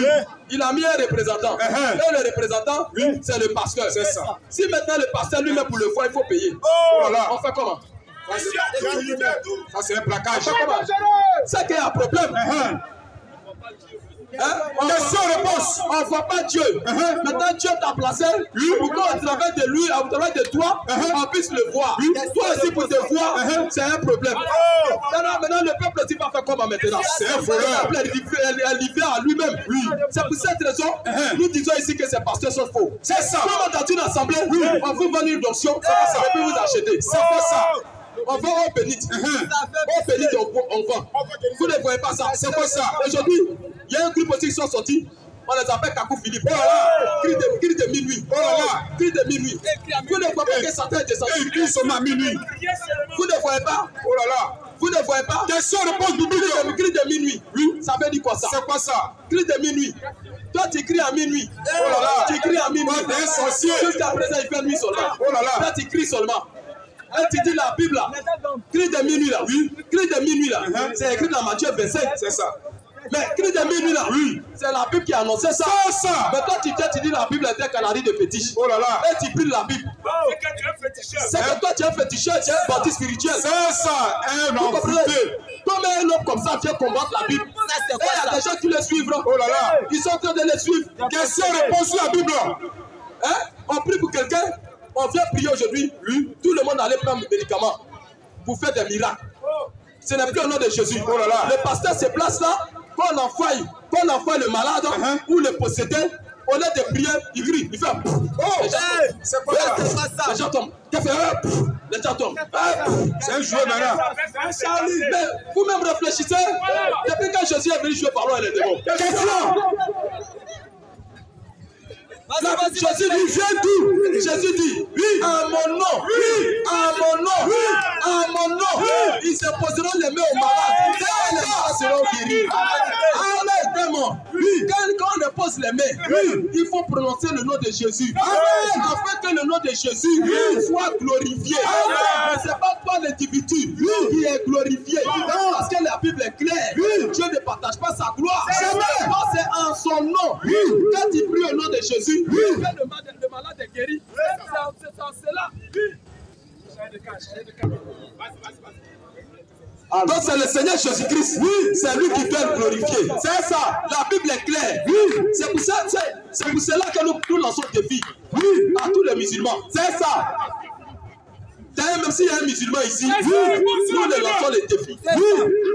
Il a mis un représentant. Et le représentant, c'est le pasteur. C'est ça. Si maintenant le pasteur lui-même pour le voir, il faut payer. On fait comment? Ça c'est un plaquage. C'est qu'il y a un problème. Question-réponse. On ne voit pas Dieu. Maintenant, Dieu t'a placé pour qu'au travers de lui, au travers de toi, on puisse le voir. Toi aussi, pour te voir, c'est un problème. Maintenant, le peuple aussi va faire comment maintenant? C'est un problème. Le peuple est livré à lui-même. C'est pour cette raison, nous disons ici que ces pasteurs sont faux. C'est ça. Comme dans une assemblée, on vous vend une onction, et puis vous achetez. C'est pas ça. On vend au bénite. Au bénite, on vend. Vous ne voyez pas ça. C'est quoi ça? Aujourd'hui, il y a un groupe aussi qui sont sortis. On les appelle Kakou Philippe. Oh là là. Cri de minuit. Oh là là. Cri de minuit. Vous ne voyez pas que Satan est descendu. Ils sont à minuit. Vous ne voyez pas? Oh là là. Vous ne voyez pas? Question réponse biblique. Cri de minuit. Oui. Ça veut dire quoi ça? C'est quoi ça? Cri de minuit. Toi, tu cries à minuit. Oh là là. Tu cries à minuit. T'es un sorcier. Jusqu'à présent, il fait nuit seulement. Oh là là. Toi, tu cries seulement. Et tu dis la Bible là, cri de minuit là, cri de minuit là, c'est écrit dans Matthieu 25, c'est ça. Mais cri de minuit là, c'est la Bible qui a annoncé ça. C'est ça. Mais toi tu dis la Bible était canarie de fétiche. Oh là là. Et tu pries la Bible. C'est que tu es féticheur. C'est que toi tu es féticheur, tu es un baptiste spirituel. C'est ça. Un homme. Comme un homme comme ça vient combattre la Bible. Et il y a des gens qui le suivent. Oh là là. Ils sont en train de les suivre. Question réponse sur la Bible. Hein? On prie pour quelqu'un. On vient prier aujourd'hui, tout le monde allait prendre des médicaments pour faire des miracles. Ce n'est plus au nom de Jésus. Oh là là. Le pasteur se place là, quand on envoie le malade ou le possédé, au lieu de prier, il crie, il fait c'est quoi ça? Les gens tombent. Les gens tombent. C'est un joueur maintenant. Mais vous-même réfléchissez, depuis quand Jésus est venu jouer par les démons. Question. Jésus dit, viens d'où? Jésus dit, à mon nom, à mon nom, à mon nom, ils se poseront les mains aux malades et les malades seront guéris. Amen. vraiment, quand on pose les mains, il faut prononcer le nom de Jésus. Afin que le nom de Jésus soit glorifié. Mais ce n'est pas toi l'individu qui est glorifié. Parce que la Bible est claire. Dieu ne partage pas sa gloire. C'est en son nom. Quand il prie au nom de Jésus, le malade est guéri. C'est en cela. Donc c'est le Seigneur Jésus-Christ, c'est lui qui doit être glorifié. C'est ça, la Bible est claire. C'est pour cela que nous lançons des défis à tous les musulmans. C'est ça. D'ailleurs, même s'il y a un musulman ici, nous les lançons les défis.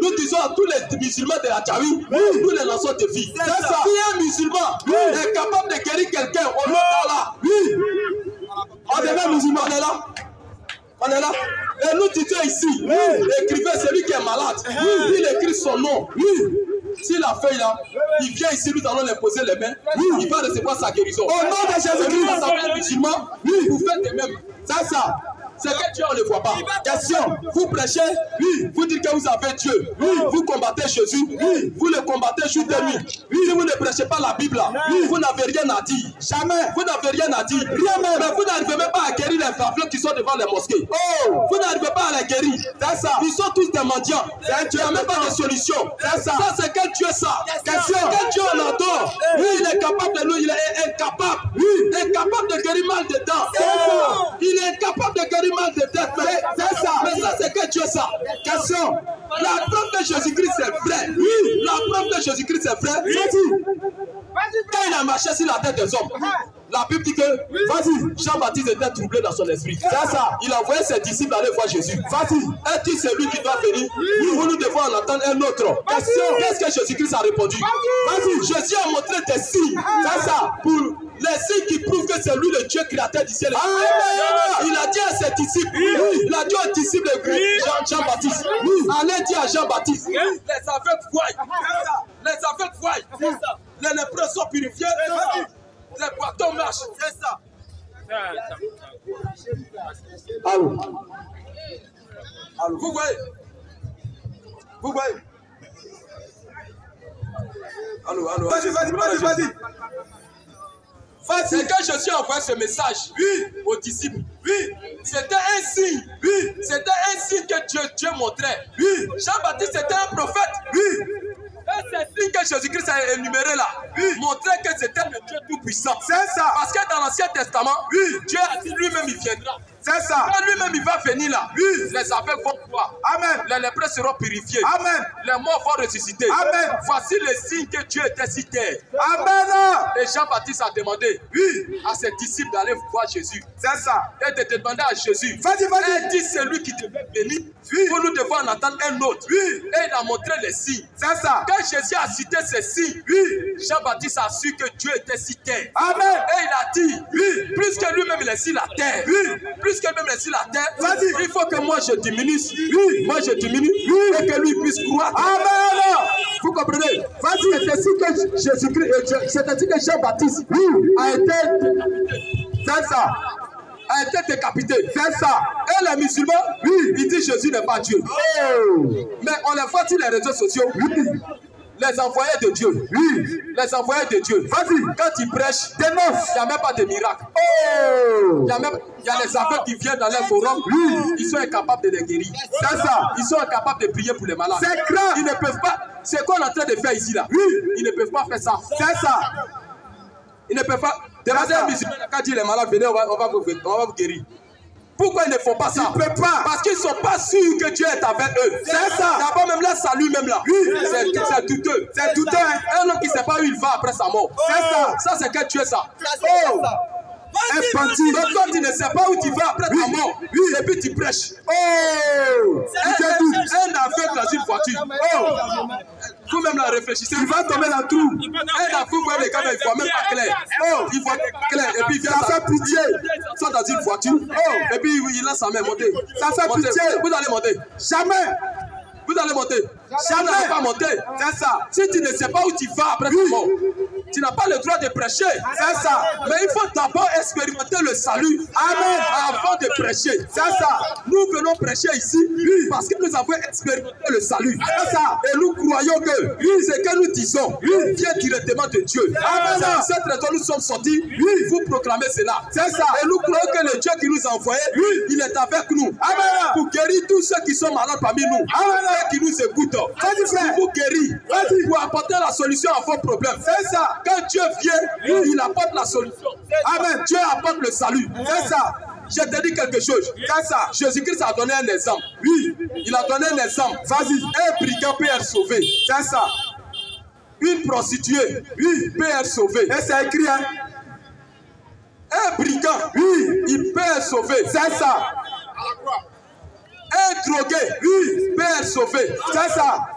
Nous disons à tous les musulmans de la Djawi, nous les lançons des défis. C'est ça. Si un musulman est capable de guérir quelqu'un, on est là. On est là, musulman, on est là. On est là. Et nous disons ici, écrivez celui qui est malade. Il écrit son nom. S'il a fait là, il vient ici, nous allons lui poser les mains. Il va recevoir sa guérison. Au nom de Jésus-Christ, ça s'appelle musulman. Vous faites de même. C'est ça. C'est que Dieu, on ne le voit pas. Question, vous prêchez, vous dites que vous avez Dieu, vous combattez Jésus, vous le combattez jour et nuit. Si vous ne prêchez pas la Bible, vous n'avez rien à dire. Jamais. Vous n'avez rien à dire. Rien même. Mais vous n'arrivez même pas à guérir les pamphlets qui sont devant les mosquées. Vous n'arrivez pas à les guérir. C'est ça. Ils sont tous des mendiants. Il n'y a même pas de solution. C'est ça. Ça, c'est quel Dieu ça. Question. Quel Dieu on adore. Il est capable de nous, il est incapable. Incapable de guérir mal de dents. Il est incapable de guérir mal de tête. C'est ça. Mais ça, c'est que Dieu ça. Question. La preuve de Jésus-Christ, c'est vrai. La preuve de Jésus-Christ, c'est vrai. Quand il a marché sur la tête des hommes, la Bible dit que, vas-y, Jean-Baptiste était troublé dans son esprit. C'est ça. Il a envoyé ses disciples aller voir Jésus. Vas-y. Est-il celui qui doit venir? Nous devons en attendre un autre. Question. Qu'est-ce que Jésus-Christ a répondu? Vas-y. Jésus a montré des signes. C'est ça. Pour les signes qui prouvent que c'est lui le Dieu créateur du ciel. Il a dit à ses disciples, il a dit aux disciples de Jean-Baptiste, allez dire à Jean-Baptiste, les aveugles voient. Les aveugles voient. Les lépreux sont purifiés. Les boitons marchent. C'est ça. Allô. Vous voyez? Vous voyez? Allô. Vas-y. C'est quand Jésus a envoyé ce message aux disciples. C'était un signe. C'était un signe que Dieu montrait. Jean-Baptiste était un prophète. Et c'est signe que Jésus-Christ a énuméré là, montrait que c'était le Dieu tout-puissant. C'est ça. Parce que dans l'Ancien Testament, Dieu a dit lui-même il viendra. C'est ça. Quand lui-même il va venir là, les aveugles vont voir. Amen. Les lépreux seront purifiés. Amen. Les morts vont ressusciter. Amen. Voici le signe que Dieu était sur terre. Amen. Et Jean-Baptiste a demandé à ses disciples d'aller voir Jésus. C'est ça. Et de demander à Jésus. Vas-y. Et dit c'est lui qui devait venir. Pour nous devons en attendre un autre. Et il a montré les signes. C'est ça. Quand Jésus a cité ces signes, Jean-Baptiste a su que Dieu était sur terre. Amen. Et il a dit, plus que lui-même il est sur la terre, plus que lui-même il est sur la terre, il faut que moi je diminue, moi je diminue, et que lui puisse croire. Amen. Vous comprenez? Vas-y. C'est ainsi que Jésus-Christ, c'est ainsi que Jean-Baptiste a été, c'est ça, a été décapité. C'est ça. Et les musulmans, ils disent Jésus n'est pas Dieu. Mais on les voit sur les réseaux sociaux. Les envoyés de Dieu. Les envoyés de Dieu. Vas-y. Quand ils prêchent, il n'y a même pas de miracle. Il y a les aveugles qui viennent dans les forums. Ils sont incapables de les guérir. C'est ça. Ils sont incapables de prier pour les malades. C'est grave. Ils ne peuvent pas. C'est quoi on est en train de faire ici là? Ils ne peuvent pas faire ça. C'est ça. Ils ne peuvent pas. Demandez à un musulman, quand dit les malades, venez, on va vous guérir. Pourquoi ils ne font pas ça? Ils ne peuvent pas. Parce qu'ils ne sont pas sûrs que Dieu est avec eux. C'est ça. D'abord, même là, salut, même là. C'est douteux. C'est douteux. Un homme qui ne sait pas où il va après sa mort. C'est ça. Ça, c'est quel Dieu ça? Un bandit. Donc, quand tu ne sais pas où tu vas après ta mort, et puis tu prêches. Un aveugle dans une voiture. Vous-même là, réfléchissez. Il va tomber dans le trou. Un aveugle, vous voyez les gars, il ne voit même pas clair. Il voit clair. Et puis il vient. Ça fait pitié. Ils sont dans une voiture. Et puis il lance sa main monter. Ça fait pitié. Vous allez monter. Jamais. Vous allez monter. Jamais. Vous n'allez pas monter. C'est ça. Si tu ne sais pas où tu vas après ta mort, Tu n'as pas le droit de prêcher. C'est ça. Mais il faut d'abord expérimenter le salut. Amen. Avant de prêcher. C'est ça. Nous venons prêcher ici parce que nous avons expérimenté le salut. C'est ça. Et nous croyons que ce que nous disons vient directement de Dieu. Amen. C'est pour cette raison nous sommes sortis. Vous proclamez cela. C'est ça. Et nous croyons que le Dieu qui nous a envoyés, il est avec nous. Amen. Pour guérir tous ceux qui sont malades parmi nous. Amen. Ceux qui nous écoutent. Vas-y, frère. Pour vous guérir. Pour apporter la solution à vos problèmes. C'est ça. Quand Dieu vient, il apporte la solution. Amen. Dieu apporte le salut. C'est ça. Je te dis quelque chose. C'est ça. Jésus-Christ a donné un exemple. Oui, il a donné un exemple. Vas-y. Un brigand peut être sauvé. C'est ça. Une prostituée, oui, peut être sauvée. Et c'est écrit, hein? Un brigand, oui, il peut être sauvé. C'est ça. Un drogué, oui, peut être sauvé. C'est ça.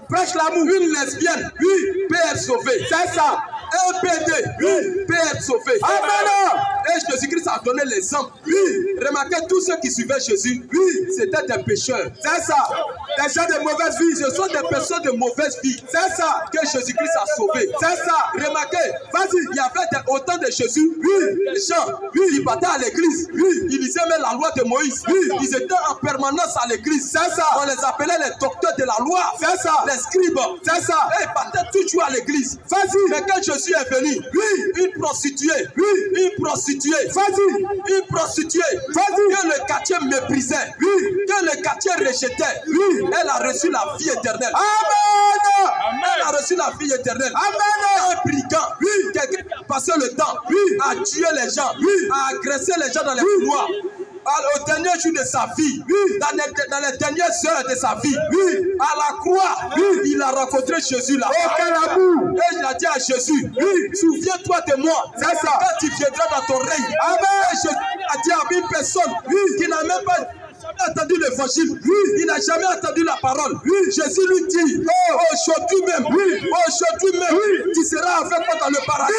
Prêche l'amour. Une lesbienne, oui, peut être sauvée. C'est ça. Un PD, oui, peut être sauvé. Amen. Et Jésus-Christ a donné l'exemple. Oui. Remarquez, tous ceux qui suivaient Jésus, oui, c'était des pécheurs. C'est ça. Des gens de mauvaise vie. Ce sont des personnes de mauvaise vie. C'est ça. Que Jésus-Christ a sauvé. C'est ça. Remarquez, vas-y. Il y avait autant de Jésus. Oui. Les gens, oui, ils battaient à l'église. Oui. Ils lisaient même la loi de Moïse. Oui. Ils étaient en permanence à l'église. C'est ça. On les appelait les docteurs de la loi. C'est ça. Les scribes. C'est ça. Et ils battaient toujours à l'église. Vas-y. Mais quand Jésus est venu, oui, une prostituée, oui, une prostituée, vas-y, une prostituée, vas-y, que le quartier méprisait, oui, que le quartier rejetait, oui, elle a reçu la vie éternelle. Amen. Elle a reçu la vie éternelle. Amen. Un brigand, oui, quelqu'un qui a passé le temps, oui, à tuer les gens, oui, à agresser les gens dans les couloirs. Au dernier jour de sa vie, oui, dans les dernières heures de sa vie, oui, à la croix, oui, il a rencontré Jésus là. Oh, quel amour! Et il a dit à Jésus, oui, souviens-toi de moi. C'est ça. Quand tu viendras dans ton règne. Amen. Et Jésus a dit à une personne, oui, qui n'a même pas entendu l'évangile, oui, il n'a jamais entendu la parole. Oui, Jésus lui dit, oh, aujourd'hui même, oui, aujourd'hui même, oui, tu seras avec moi dans le paradis.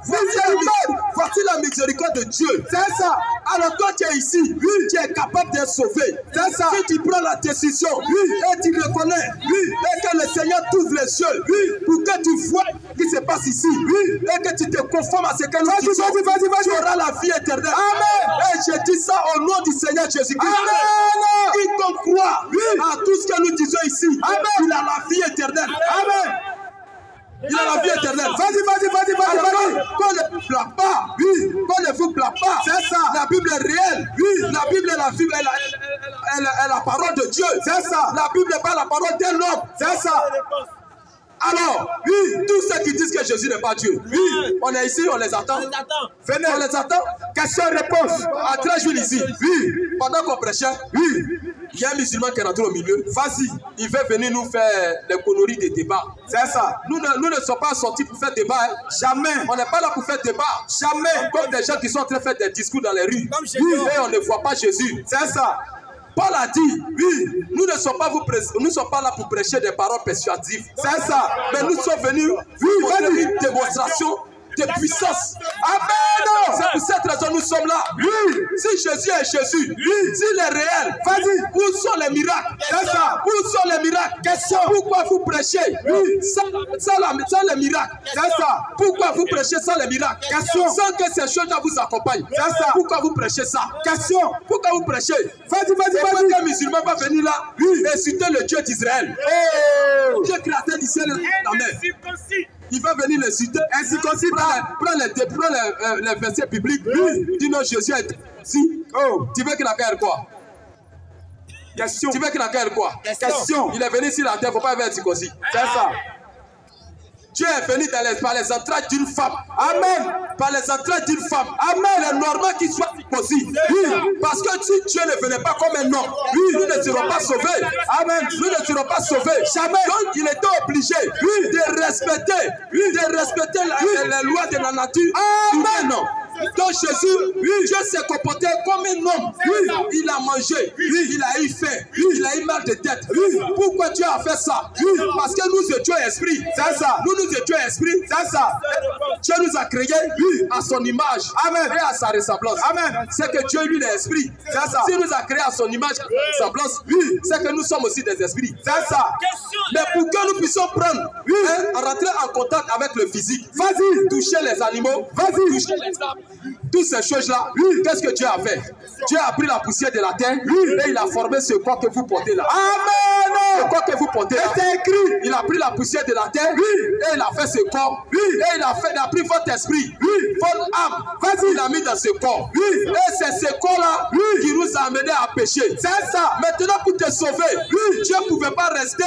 Miséricorde. Voici la miséricorde de Dieu. C'est ça. Alors toi tu es ici, oui, tu es capable d'être sauvé. C'est ça. Si tu prends la décision, oui, et tu reconnais, oui, et que le Seigneur t'ouvre les yeux, oui, pour que tu vois ce qui se passe ici, oui, et que tu te conformes à ce que nous disons, tu auras la vie éternelle. Amen. Et je dis ça au nom du Seigneur Jésus-Christ. Amen. Quiconque croit, oui, à tout ce que nous disons ici, amen, il a la vie éternelle. Amen. Il a la vie éternelle. Vas-y. Qu'on ne vous plaît pas. Oui. Qu'on ne vous plaît pas. C'est ça. La Bible est réelle. Oui. La Bible est la parole de Dieu. C'est ça. La Bible n'est pas la parole d'un homme. C'est ça. Alors, oui, tous ceux qui disent que Jésus n'est pas Dieu, oui, on est ici, on les attend. Venez. On les attend. Question-réponse. À 13 jours ici. Oui. Pendant qu'on prêchait, oui, il y a un musulman qui est rentré au milieu. Vas-y. Il veut venir nous faire les conneries des débats. C'est ça. Nous ne sommes pas sortis pour faire débat. Hein. Jamais. On n'est pas là pour faire débat. Jamais. Comme des gens qui sont en train de faire des discours dans les rues. Oui. Et on ne voit pas Jésus. C'est ça. Paul a dit, oui, nous ne sommes pas là pour prêcher des paroles persuasives. C'est ça. Mais nous sommes venus pour une démonstration de puissance. Amen. C'est pour cette raison que nous sommes là. Oui. Si Jésus est Jésus, oui, s'il est réel, vas-y. Où sont les miracles? C'est ça. Où sont les miracles? Question. Pourquoi vous prêchez? Oui. Sans les miracles? C'est ça. Pourquoi vous prêchez sans les miracles? Question. Sans que ces choses vous accompagnent? C'est ça. Pourquoi vous prêchez ça? Question. Pourquoi vous prêchez? Vas-y. Qu'un musulman va venir là, oui, et citer le Dieu d'Israël. Oh. Dieu créateur d'Israël est la mer. Il va venir le citer. Ainsi qu'on prend les versets bibliques. Oui. Dis non, Jésus est ici. Oh. Tu veux qu'il accueille quoi? Question. Tu veux qu'il accueille quoi? Question. Il est venu sur la terre, il ne faut pas être circoncis. C'est ça. Dieu est venu par les entrailles d'une femme. Amen. Par les entrailles d'une femme. Amen. Il est normal qu'il soit circoncis. Oui. Parce que si Dieu ne venait pas comme un homme, oui, nous ne serons pas sauvés. Amen. Nous ne serons pas sauvés. Jamais. Donc il était obligé, oui, de respecter les lois de la nature. Amen. Donc Jésus, Dieu s'est comporté comme un homme. Il a mangé, il a eu faim, il a eu mal de tête. Pourquoi Dieu a fait ça? Parce que nous étions esprits. C'est ça. Nous étions esprits. C'est ça. Dieu nous a créés à son image. Amen. Et à sa ressemblance. Amen. C'est que Dieu, lui, est esprit. C'est ça. S'il nous a créés à son image, à sa ressemblance, c'est que nous sommes aussi des esprits. C'est ça. Mais pour que nous puissions prendre, rentrer en contact avec le physique, vas-y, toucher les animaux, vas-y, toucher les arbres, toutes ces choses-là, qu'est-ce que Dieu a fait? Dieu a pris la poussière de la terre et il a formé ce corps que vous portez là. Amen. Ce corps que vous portez là. C'est écrit. Il a pris la poussière de la terre et il a fait ce corps. Et il a pris votre esprit, votre âme. Vas-y, il a mis dans ce corps. Et c'est ce corps-là qui nous a amenés à pécher. C'est ça. Maintenant, pour te sauver, Dieu ne pouvait pas rester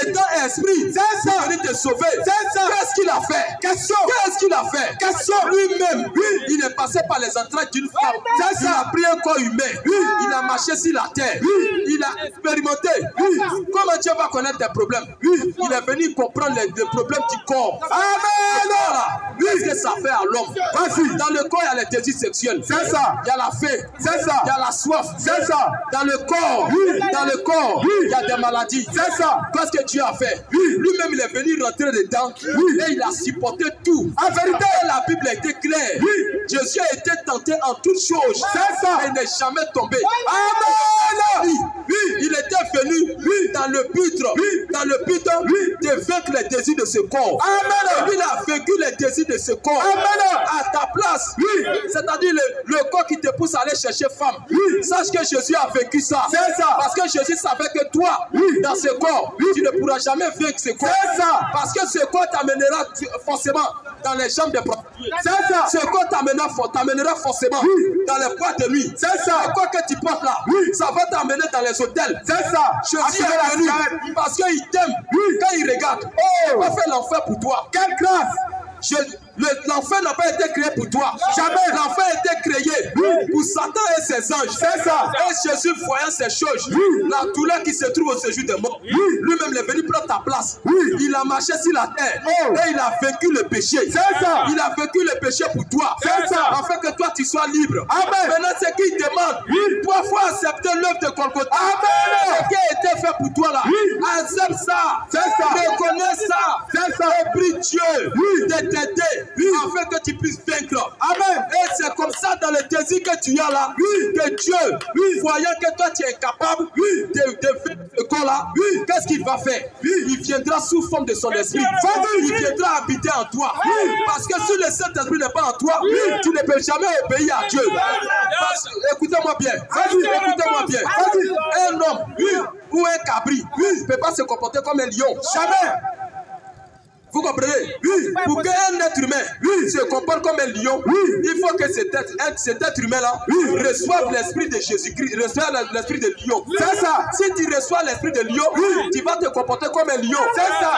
étant esprit. C'est ça. Venir te sauver. C'est ça. Qu'est-ce qu'il a fait? Question. Qu'est-ce qu'il a fait? Question. Lui-même, il est passé par les entrailles d'une femme. C'est ça. Il a pris un corps humain. Il a marché sur la terre. Il a expérimenté. Comment Dieu va connaître tes problèmes? Il est venu comprendre les problèmes du corps. Amen. Qu'est-ce que ça fait à l'homme? Dans le corps, il y a les désirs sexuels. C'est ça. Il y a la faim. C'est ça. Il y a la soif. C'est ça. Dans le corps, il y a des maladies. C'est ça. Qu'est-ce que Dieu a fait? Lui-même, il est venu rentrer dedans. Et il a supporté tout. En vérité, la Bible a été claire. Jésus a été tenté en toutes choses. C'est ça. Et il n'est jamais tombé. Amen. Il était venu dans le but de vaincre les désirs de ce corps. Amen. Il a vaincu les désirs de ce corps. Amen. À ta place. C'est-à-dire le corps qui te pousse à aller chercher femme. Sache que Jésus a vaincu ça. C'est ça. Parce que Jésus savait que toi, dans ce corps, tu ne pourras jamais vaincre ce corps. C'est ça. Parce que ce corps t'amènera forcément dans les jambes des prostituées. C'est ça. Ce corps t'amènera forcément dans les boîtes de nuit. C'est ça. Le corps que tu portes là, ça va t'amener dans les hôtels. C'est ça. Jésus est venu parce qu'il t'aime. Quand il regarde, il va faire l'enfer pour toi. Quelle grâce! L'enfer n'a pas été créé pour toi. Jamais. L'enfer a été créé pour Satan et ses anges. C'est ça. Et Jésus, voyant ces choses, la douleur qui se trouve au séjour des morts, lui-même est venu prendre ta place. Il a marché sur la terre et il a vaincu le péché. C'est ça. Il a vaincu le péché pour toi. C'est ça. Afin que toi tu sois libre. Amen. Maintenant, c'est qu'il demande. Toi, il faut accepter l'œuvre de Golgotha. Amen. Ce qui a été fait pour toi là. Accepte ça. C'est ça. Reconnais ça. C'est ça. Et prie Dieu de t'aider. Afin que tu puisses vaincre. Amen. Et c'est comme ça dans le désir que tu as là, que Dieu, voyant que toi tu es capable de vaincre ce corps-là, qu'est-ce qu'il va faire? Il viendra sous forme de son esprit. Il viendra habiter en toi. Parce que si le Saint-Esprit n'est pas en toi, tu ne peux jamais obéir à Dieu. Écoutez-moi bien. Écoutez-moi bien. Un homme ou un cabri ne peut pas se comporter comme un lion. Jamais. Vous comprenez? Pour qu'un être humain se comporte comme un lion, il faut que cet être humain-là reçoive l'esprit de Jésus-Christ, reçoive l'esprit de lion. C'est ça. Si tu reçois l'esprit de lion, tu vas te comporter comme un lion. C'est ça.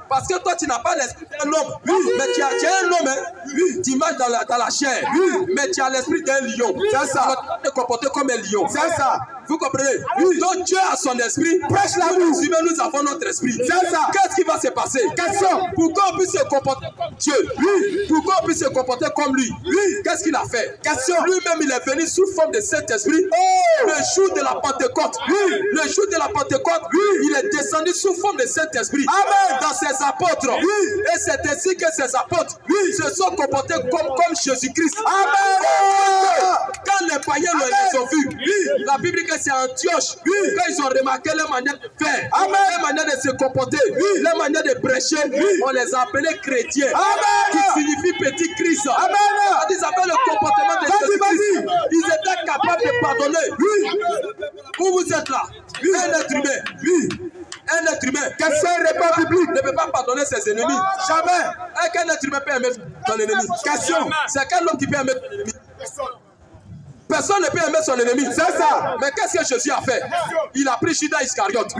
Parce que toi, tu n'as pas l'esprit d'un homme. Mais tu as un homme, tu marches dans la chair. Mais tu as l'esprit d'un lion. C'est ça. Tu vas te comporter comme un lion. C'est ça. Vous comprenez? Donc Dieu a son esprit. Prêche la nous. Si nous avons notre esprit. C'est ça. Qu'est-ce qui va se passer? Question. Pour qu'on puisse se comporter comme Dieu. Pour qu'on puisse se comporter comme lui. Qu'est-ce qu'il a fait? Question. Lui-même, il est venu sous forme de Saint-Esprit. Le jour de la Pentecôte. Le jour de la Pentecôte, il est descendu sous forme de Saint-Esprit. Amen. Dans ses apôtres. Et c'est ainsi que ses apôtres se sont comportés comme Jésus-Christ. Amen. Quand les païens les ont vus, la Bible dit que c'est Antioche. Quand ils ont remarqué leur manière de faire, leur manière de se comporter, leur manière de prêcher, on les a appelés chrétiens. Qui signifie petit Christ. Ils avaient le comportement de Jésus-Christ. Ils étaient capables de pardonner. Où vous êtes là? Un être humain. Un être humain, quelqu'un ne peut pas pardonner ses ennemis. Jamais. Quel être humain peut aimer son ennemi? Question. C'est quel homme qui peut aimer son ennemi? Personne ne peut aimer son ennemi. C'est ça. Mais qu'est-ce que Jésus a fait? Il a pris Judas Iscariote.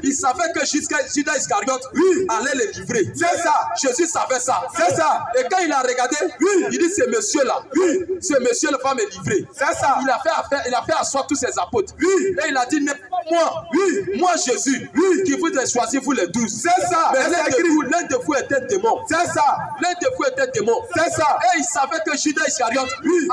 Il savait que Judas Iscariote allait le livrer. C'est ça. Jésus savait ça. C'est ça. Et quand il a regardé, il dit ce monsieur-là, ce monsieur va me livrer. C'est ça. Il a fait asseoir tous ses apôtres. Et il a dit, Moi Jésus, qui vous ai choisi, vous les 12. C'est ça. Mais l'un de vous était démon. C'est ça. L'un de vous était démon. C'est ça. Et il savait que Judas Iscariote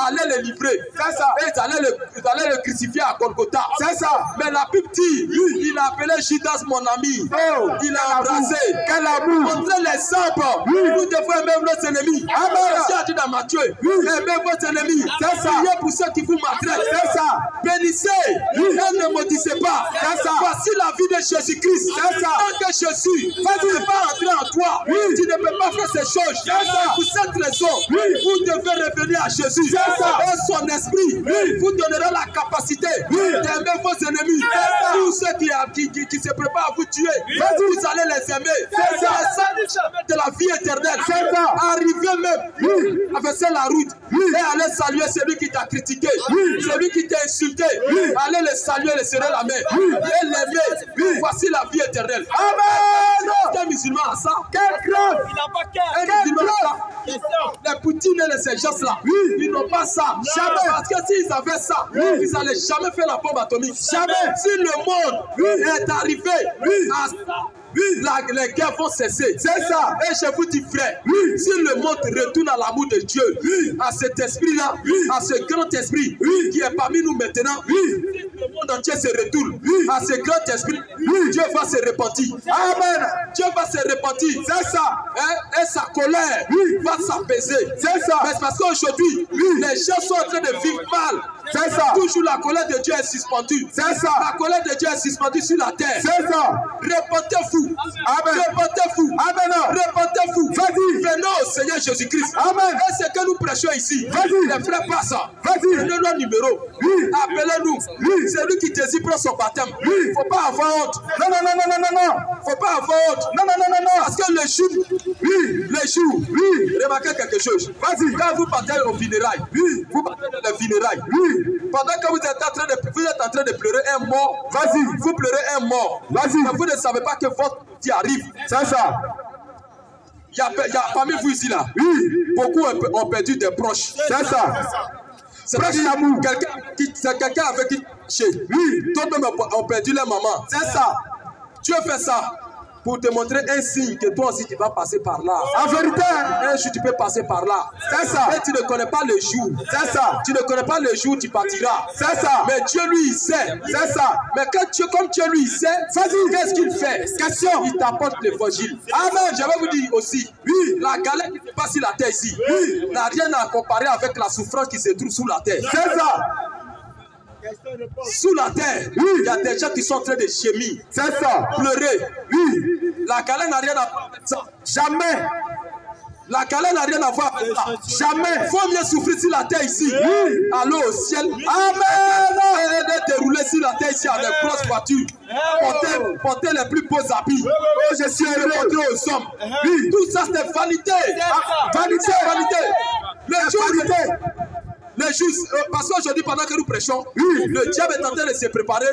allait le livrer. C'est ça. Et ils allaient le crucifier à Golgotha. C'est ça. Mais la Bible dit, il a appelé Judas mon ami. Oh, il a embrassé. Quel amour. Montrez l'exemple. Nous devons aimer nos ennemis. Amen. Jésus a dit dans Matthieu, aimez vos ennemis. C'est ça. Priez pour ceux qui vous maltraitent. C'est ça. Bénissez et ne maudissez pas. C'est ça. Voici la vie de Jésus-Christ. C'est ça. Tant que Jésus ne peut pas entrer en toi, tu ne peux pas faire ces choses. Pour cette raison, vous devez revenir à Jésus. C'est ça. Et son esprit vous donnera la capacité d'aimer vos ennemis. Tous ceux qui se préparent à vous tuer, vous allez les aimer. C'est ça. De la vie éternelle. C'est ça. Arrivez même à faire la route et allez saluer celui qui t'a critiqué, celui qui t'a insulté. Allez le saluer, le serrer la main et l'aimer. Voici la vie éternelle. Amen. Quel musulman a ça? Quel grave. Il n'a pas qu'un. Un musulman a ça. Les Poutines et ces gens-là, ils n'ont pas ça. Jamais. Parce que s'ils avaient ça, ils n'allaient jamais faire la bombe atomique. Jamais. Si le monde est arrivé à ça, les guerres vont cesser. C'est ça. Et je vous dis, frère, si le monde retourne à l'amour de Dieu, à cet esprit-là, à ce grand esprit qui est parmi nous maintenant, le monde entier se retourne à ce grand esprit, Dieu va se repentir. Amen. Dieu va se repentir. C'est ça. Et sa colère va s'apaiser. C'est ça. Mais parce qu'aujourd'hui, les gens sont en train de vivre mal. C'est ça. Toujours la colère de Dieu est suspendue. C'est ça. La colère de Dieu est suspendue sur la terre. C'est ça. Repentez-vous. Amen. Repentez-vous. Amen. Repentez-vous. Vas-y. Venez au Seigneur Jésus-Christ. Amen. Et ce que nous prêchons ici. Vas-y. Les frères passent. Vas-y. Prenez nos numéros. Appelez-nous. Celui qui désire prendre son baptême. Faut pas avoir honte. Non, non, non, non, non, non, non. Faut pas avoir honte. Non, non, non, non, non. Parce que le jour, remarquez quelque chose. Vas-y. Quand vous partez au funérailles, vous partez dans le funérailles. Pendant que vous êtes en train de pleurer un mort, vas-y, vous pleurez un mort. Vas-y. Mais vous ne savez pas que votre vie arrive. C'est ça. Il y a parmi vous ici là. Beaucoup ont perdu des proches. C'est ça. C'est pas quelqu'un avec qui d'autres ont perdu leur maman. C'est ça. Dieu fait ça pour te montrer un signe que toi aussi tu vas passer par là. En vérité, un jour tu peux passer par là. C'est ça. Et tu ne connais pas le jour. C'est ça. Tu ne connais pas le jour où tu partiras. C'est ça. Mais Dieu lui il sait. C'est ça. Mais comme Dieu lui il sait, qu'est-ce qu'il fait? Question. Il t'apporte l'évangile. Amen. Je vais vous dire aussi. La galère qui se passe sur la terre ici n'a rien à comparer avec la souffrance qui se trouve sous la terre. C'est ça. Sous la terre, il y a des gens qui sont en train de gémir. C'est ça. Pleurer. La galère n'a rien à voir avec ça. Jamais. La galère n'a rien à voir avec ça. Jamais. Il faut mieux souffrir sur la terre ici. Allô au ciel. Amen. Et dérouler sur la terre ici avec grosses voitures. Porter les plus beaux habits. Oh, je suis heureux aux hommes. Tout ça c'est vanité. Vanité, vanité. Les jours, parce qu'aujourd'hui, pendant que nous prêchons, le diable est en train de se préparer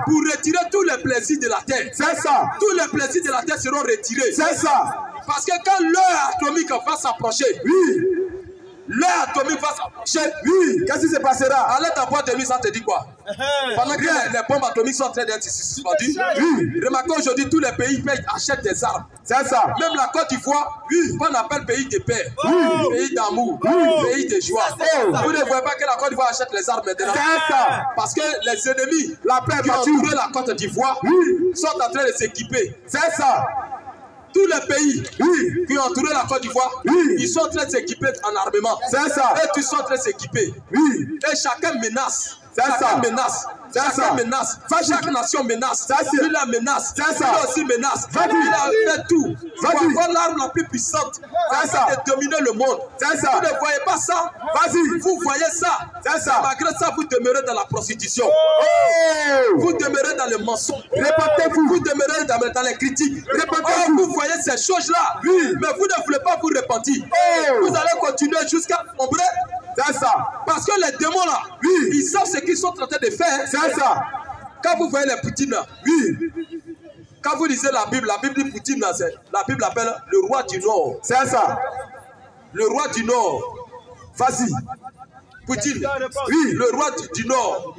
pour retirer tous les plaisirs de la terre. C'est ça. Tous les plaisirs de la terre seront retirés. C'est ça. Parce que quand l'heure atomique va s'approcher, l'heure atomique va s'approcher, qu'est-ce qui se passera? Allez ta boîte de nuit, ça te dit quoi? Pendant que les bombes atomiques sont en train d'être suspendues, remarquez aujourd'hui, tous les pays achètent des armes. C'est ça. Même la Côte d'Ivoire, qu'on appelle pays de paix, pays d'amour, pays de joie. Vous ne voyez pas que la Côte d'Ivoire achète les armes maintenant? C'est ça. Parce que les ennemis qui ont entouré la Côte d'Ivoire sont en train de s'équiper. C'est ça. Tous les pays qui ont entouré la Côte d'Ivoire, ils sont en train de s'équiper en armement. C'est ça. Et tous sont en train de s'équiper. Et chacun menace. Chacun menace. Chacun menace. Chaque nation menace. Il la menace. Il aussi menace. Il a fait tout pour avoir l'arme la plus puissante afin de dominer le monde. Vous ne voyez pas ça? Vas-y. Vous voyez ça? Malgré ça, vous demeurez dans la prostitution. Vous demeurez dans le mensonge. Répentez-vous. Vous demeurez dans les critiques. Répentez-vous. Vous voyez ces choses-là. Mais vous ne voulez pas vous repentir. Vous allez continuer jusqu'à sombrer. C'est ça. Parce que les démons là, ils savent ce qu'ils sont en train de faire. C'est ça. Quand vous voyez les Poutines là, quand vous lisez la Bible dit Poutine là, la Bible appelle le roi du Nord. C'est ça. Le roi du Nord. Vas-y. Poutine. Le roi du Nord.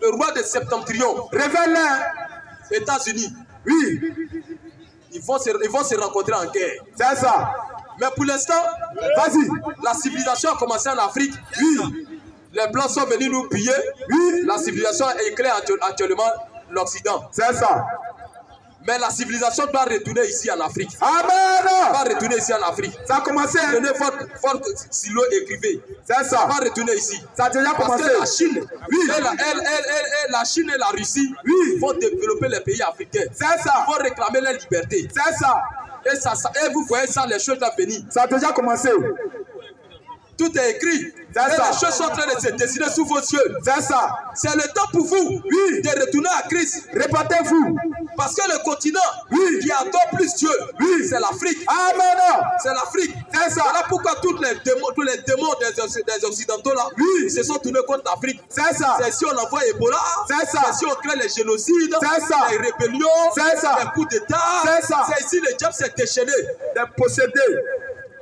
le roi de Septentrion, révèle-les. États-Unis, Oui, ils vont se rencontrer en guerre. c'est ça. Mais pour l'instant, Vas-y. la civilisation a commencé en Afrique. Oui, Les Blancs sont venus nous piller. oui, La civilisation éclaire actuellement l'Occident. c'est ça. Mais la civilisation doit retourner ici en Afrique. Amen. Va retourner ici en Afrique. Ça a commencé. Prenez votre stylo, écrivez. C'est ça. Va retourner ici. Ça a déjà Parce commencé. que la Chine, Oui. la Chine et la Russie Oui. vont développer les pays africains. C'est ça. Vont réclamer leur liberté. C'est ça. Et vous voyez ça, les choses doivent venir. Ça a déjà commencé. Tout est écrit. C'est Et ça. les choses sont en train de se dessiner sous vos yeux. C'est ça. C'est le temps pour vous Oui. de retourner à Christ. Répétez-vous. Parce que le continent Oui. qui adore plus Dieu, Oui. c'est l'Afrique. Amen. C'est l'Afrique. C'est ça. Voilà pourquoi tous les démons des Occidentaux là, Oui. se sont tournés contre l'Afrique. C'est ça. C'est si on envoie Ebola, C'est ça. c'est si on crée les génocides, C'est ça. les rébellions, C'est ça. les coups d'État. C'est ça. C'est ici le diable s'est déchaîné. Des possédés.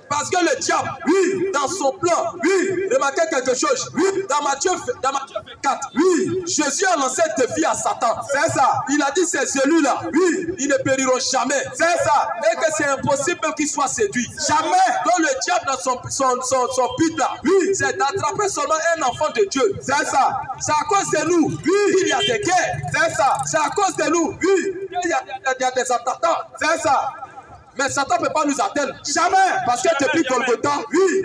Parce que le diable, Oui. dans son plan, Oui. remarquez quelque chose. Oui. Dans Matthieu 24, Oui. Jésus a lancé un défi à Satan. C'est ça. Il a dit ces élus-là, Oui. ils ne périront jamais. C'est ça. Et que c'est impossible qu'ils soient séduits. Jamais. Donc le diable dans son but là, Oui. c'est d'attraper seulement un enfant de Dieu. C'est ça. C'est à cause de nous qu'il y a des guerres. C'est ça. C'est à cause de nous Oui. qu'il y a des attaquants. C'est ça. Mais Satan ne peut pas nous atteindre. Jamais. Parce que depuis Golgotha,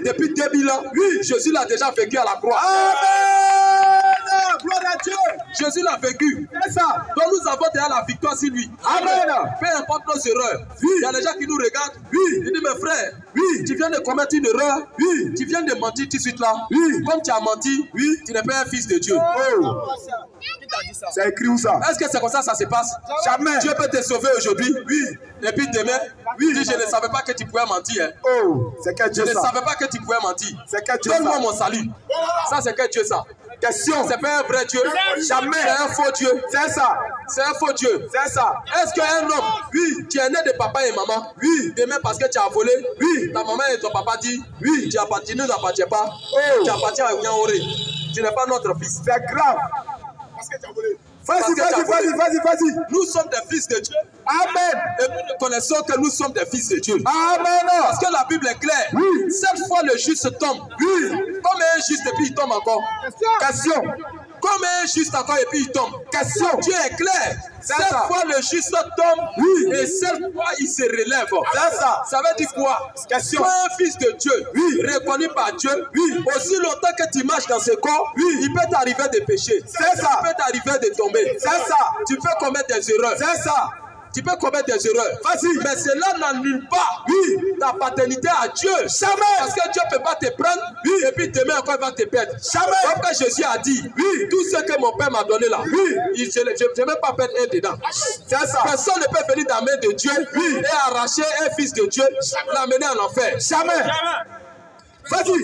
depuis 2000 ans, Jésus l'a déjà vécu à la croix. Amen. Gloire à Dieu. Jésus l'a vécu. C'est ça. Donc nous avons déjà la victoire sur lui. Amen. Peu importe nos erreurs. Il y a des gens qui nous regardent. Il dit, mes frères, tu viens de commettre une erreur. Tu viens de mentir tout de suite là. Comme tu as menti, tu n'es pas un fils de Dieu. Oh. C'est écrit où ça? Est-ce que c'est comme ça ça se passe? Jamais. Dieu peut te sauver aujourd'hui. Et puis demain, il dit, je ne savais pas que tu pouvais mentir. Hein. Oh. C'est quel Je Dieu ne ça? savais pas que tu pouvais mentir. C'est quel Dieu Donne-moi ça? mon salut. Ça, c'est quel Dieu ça? Question. C'est pas un vrai Dieu. Jamais. C'est un faux Dieu. C'est ça. C'est un faux Dieu. C'est ça. Est-ce qu'un homme, tu es né de papa et maman, demain parce que tu as volé, ta maman et ton papa disent, tu ne nous appartiens pas, tu appartiens à Nyaoré, tu n'es pas notre fils. C'est grave. Parce que tu as volé. Vas-y. Nous sommes des fils de Dieu. Amen. Et nous reconnaissons que nous sommes des fils de Dieu. Amen. Parce que la Bible est claire. Cette fois le juste tombe. Comme un juste et puis il tombe encore. Question. Comme un juste encore et puis il tombe. Question. Dieu est clair. C'est Cette ça. fois le juste tombe. Et cette fois il se relève. C'est ça. Ça veut dire quoi? Question. Toi, un fils de Dieu, reconnu par Dieu, aussi longtemps que tu marches dans ce corps, il peut t'arriver de pécher. C'est ça. Il peut t'arriver de tomber. C'est ça. Tu peux commettre des erreurs. C'est ça. Tu peux commettre des erreurs. Vas-y. Mais cela n'annule pas ta paternité à Dieu. Jamais. Parce que Dieu ne peut pas te prendre et puis demain encore il va te perdre. Jamais. Comme quand Jésus a dit, tout ce que mon Père m'a donné là, je ne vais pas perdre un dedans. C'est ça. Personne ne peut venir dans la main de Dieu et arracher un fils de Dieu, l'amener en enfer. Jamais. Vas-y.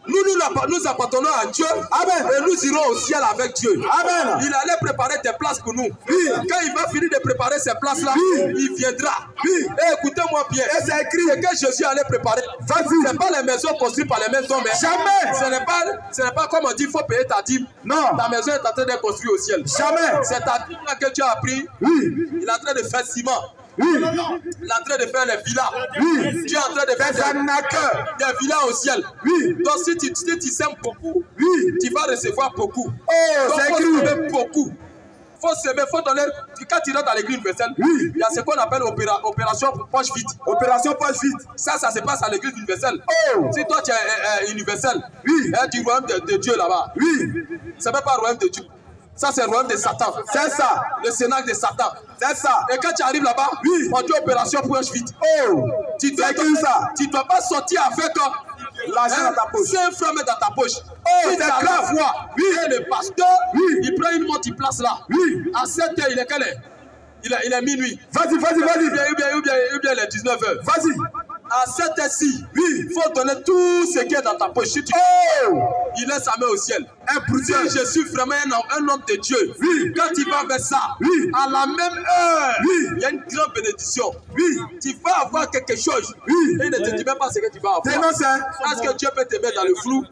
Nous appartenons à Dieu. Amen. Et nous irons au ciel avec Dieu. Amen. Il allait préparer des places pour nous. Quand il va finir de préparer ces places-là, il viendra. Et écoutez-moi bien. Et c'est écrit. Ce que Jésus allait préparer, ce n'est pas les maisons construites par les mêmes hommes. Jamais. Ce n'est pas comme on dit, il faut payer ta dîme. Non. Ta maison est en train d'être construite au ciel. Jamais. C'est ta dîme là que tu as pris. Il est en train de faire ciment. Il est en train de faire les villas. Tu es en train de faire des villas au ciel. Donc si tu sèmes beaucoup, tu vas recevoir beaucoup. Oh, c'est écrit. Beaucoup. Faut s'aimer, faut donner. Quand tu rentres dans l'église universelle, il y a ce qu'on appelle opération poche vide. Opération poche vide. Ça se passe à l'église universelle. Oh. Si toi tu es universel, du royaume de Dieu là-bas. C'est même pas le royaume de Dieu. Ça, c'est le royaume de Satan. C'est ça. Le Sénat de Satan. C'est ça. Et quand tu arrives là-bas, on dit opération poche vide. Oh. Tu dois pas sortir avec l'argent dans ta poche. 5 francs dans ta poche. Oh, c'est grave. Et le pasteur, il prend une montre, il place là. À 7 heures, il est quelle heure? Il est minuit. Vas-y. Ou bien il est 19 heures. Vas-y. À 7 heures-ci, il faut donner tout ce qui est dans ta poche. Si tu... Il laisse sa main au ciel. Un prudent. Si je suis vraiment un homme de Dieu, Oui. quand tu vas vers ça, Oui. à la même heure, Oui. il y a une grande bénédiction. Oui. Tu vas avoir quelque chose. Oui. Et il ne te dit même pas ce que tu vas avoir. Dénonce, hein. Est-ce que Dieu peut te mettre dans le flou?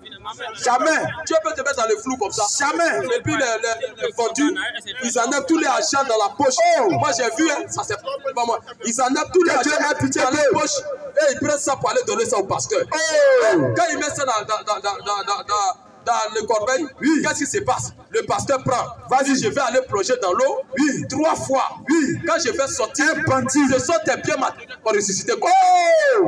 Jamais. Dieu peut te mettre dans le flou comme ça. Jamais. Et puis les vendus, ils enlèvent tous les argents dans la poche. Oh. Moi j'ai vu, hein, ça c'est pas moi. Ils enlèvent tous les Que Dieu ait argents pitié dans la d'eux. poche et ils prennent ça pour aller donner ça au pasteur. Oh. Quand ils mettent ça dans le corbeil, Oui. qu'est-ce qui se passe? Le pasteur prend. Vas-y. Je vais aller plonger dans l'eau. Oui. 3 fois. Oui. Quand je vais sortir, Un bandit. ce sont tes pieds pour ressusciter. Oh.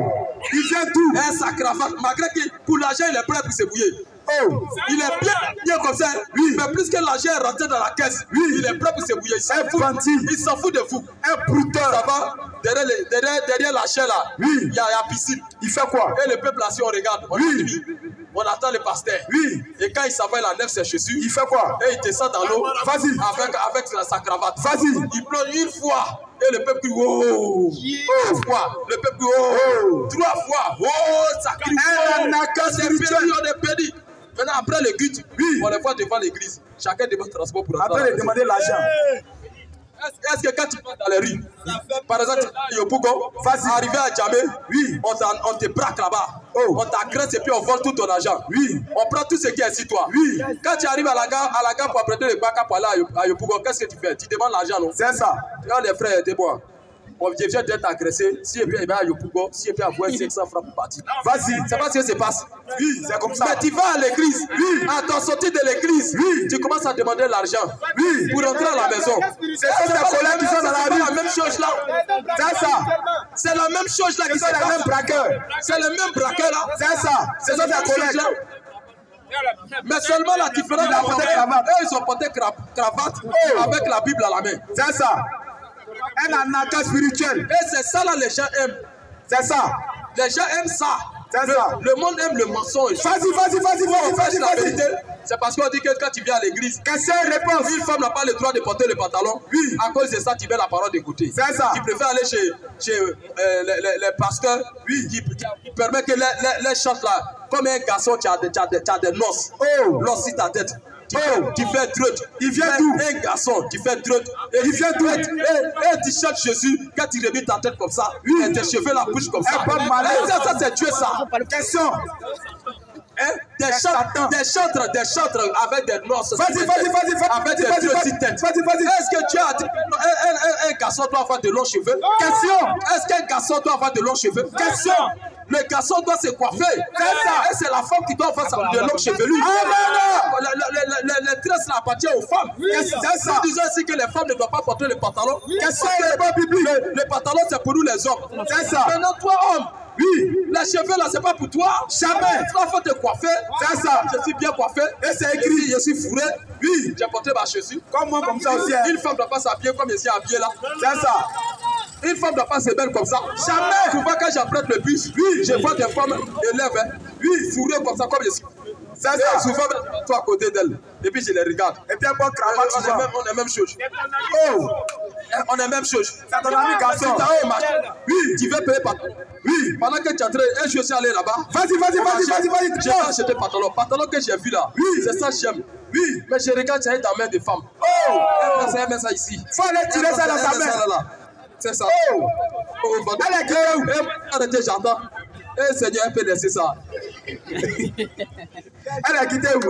Il vient tout. Sa cravate, malgré que pour l'argent, il est prêt pour se bouiller. Oh. Il est bien comme ça. Oui. Mais plus que l'argent est rentré dans la caisse, Oui. il est prêt pour se bouiller. bandit. Il s'en fout de vous. Un prudent. Ça va? Derrière la chair là, Oui. il y a piscine. Il fait quoi? Et le peuple assis, on regarde. On Oui. admire. On attend le pasteur. Oui. Et quand il s'en va, il enlève ses chaussures. Il fait quoi? Et il descend dans l'eau. Vas-y. Avec sa cravate. Vas-y. Il plonge une fois. Et le peuple crie oh. 2 fois. Le peuple crie oh. 3 fois. Oh, ça crie oh. Un arnaqueur C'est spirituel. perdu, on est perdu. Maintenant, après le culte, Oui. on les voit devant l'église. Chacun demande transport pour entrer. Après, il demander l'argent. Est-ce que quand tu vas dans les rues, par exemple, tu vas à Yopougon, Vas-y. arrivé à Djamé, Oui. on te braque là-bas. Oh. On t'agresse et puis on vole tout ton argent. Oui. On prend tout ce qui est sur toi. Oui. Quand tu arrives à la gare pour apprêter le bac pour aller à Yopougon, qu'est-ce que tu fais? Tu demandes l'argent, non? C'est ça. Regarde les frères, aidez-moi. On vient d'être agressé. Si et puis il va à Yopougon, si et puis avoir 500 francs pour partir. Vas-y. C'est pas ce qui se passe. Oui, c'est comme ça. Mais tu vas à l'église. Oui. À ton sortie de l'église, Oui. tu commences à demander l'argent. Oui. Pour rentrer à la maison. C'est ça, tes collègues qui sont dans la C'est pas la rue. même chose là. C'est ça. C'est la même chose là qui Ce sont se les mêmes passe. braqueurs. C'est le même braqueur là. C'est ça. Ce sont la même tes chose collègues. là. Mais seulement la différence, Il a porté cravate. eux, ils ont porté cravate Oh. avec la Bible à la main. C'est ça. Un arnaqueur spirituel. Et c'est ça là, les gens aiment. C'est ça. Les gens aiment ça. C'est ça. Le monde aime le mensonge. Vas-y, vas-y, vas-y, On vas-y, fait la vas-y, vérité. vas-y. C'est parce qu'on dit que quand tu viens à l'église, Question et réponse. une femme n'a pas le droit de porter le pantalon. Oui. À cause de ça, tu veux la parole d'écouter. C'est ça. Tu préfères aller chez les pasteurs qui permet que les chantent là. Comme un garçon, tu as des noces. Oh. L'os sur ta tête. Oh. Tu fais truc. Il vient Mais d'où? Un garçon, tu fais truc. Il vient d'où? Et tu chantes Jésus. Quand tu remets ta tête comme ça, Oui. et tes cheveux la bouche comme ça. Un peu malin. Et ça c'est Dieu ça. Question. Hein? Des chantres avec des noces. Vas-y, vas-y, vas-y, Avec des vas-y, trucs vas-y, sur tête. vas-y, vas-y. Est-ce que Dieu a dit un garçon doit avoir de longs cheveux? Question. Est-ce qu'un garçon doit avoir de longs cheveux? Question. Le garçon doit se coiffer. C'est ça. Et c'est la femme qui doit avoir de longs chevelus. Les tresses là appartiennent aux femmes. C'est ça. Nous disons aussi que les femmes ne doivent pas porter le pantalon. Question et réponse biblique. Le pantalon c'est pour nous les hommes. C'est ça. Maintenant toi homme, Oui. les cheveux là c'est pas pour toi. Jamais. Tu dois te coiffer. C'est ça. Je suis bien coiffé. Et c'est écrit. Je suis fourré. Oui. J'ai porté ma chaussure. Comme moi, comme ça aussi. Hein. Une femme ne doit pas s'habiller comme je suis habillé là. C'est ça. Une femme ne doit pas se belle comme ça. Jamais. Souvent quand j'apprête le bus, je vois des femmes élèves, Oui. fourrées comme ça, comme je suis. C'est Et ça. souvent, toi à côté d'elle. Et puis je les regarde. Et puis un bon cravate souvent. On est même chose. Oh. On est même chose. C'est ton ami garçon. Si tu as un marché, Oui. tu veux payer par. Oui. Pendant que tu es en train, un jour je suis allé là-bas. Vas-y, vas-y, vas-y, vas-y, vas-y. J'ai pas acheté pantalon. Pantalon que j'ai vu là. Oui. C'est ça que j'aime. Oui. Mais je regarde, tu as dans la main des femmes. Oh. Elle met ça ici. Faut aller tirer ça dans sa Elle met ça main. là. C'est ça. Oh. Elle est claire où? Arrêtez, j'entends. Eh Seigneur, elle peut laisser ça. Elle a quitté où?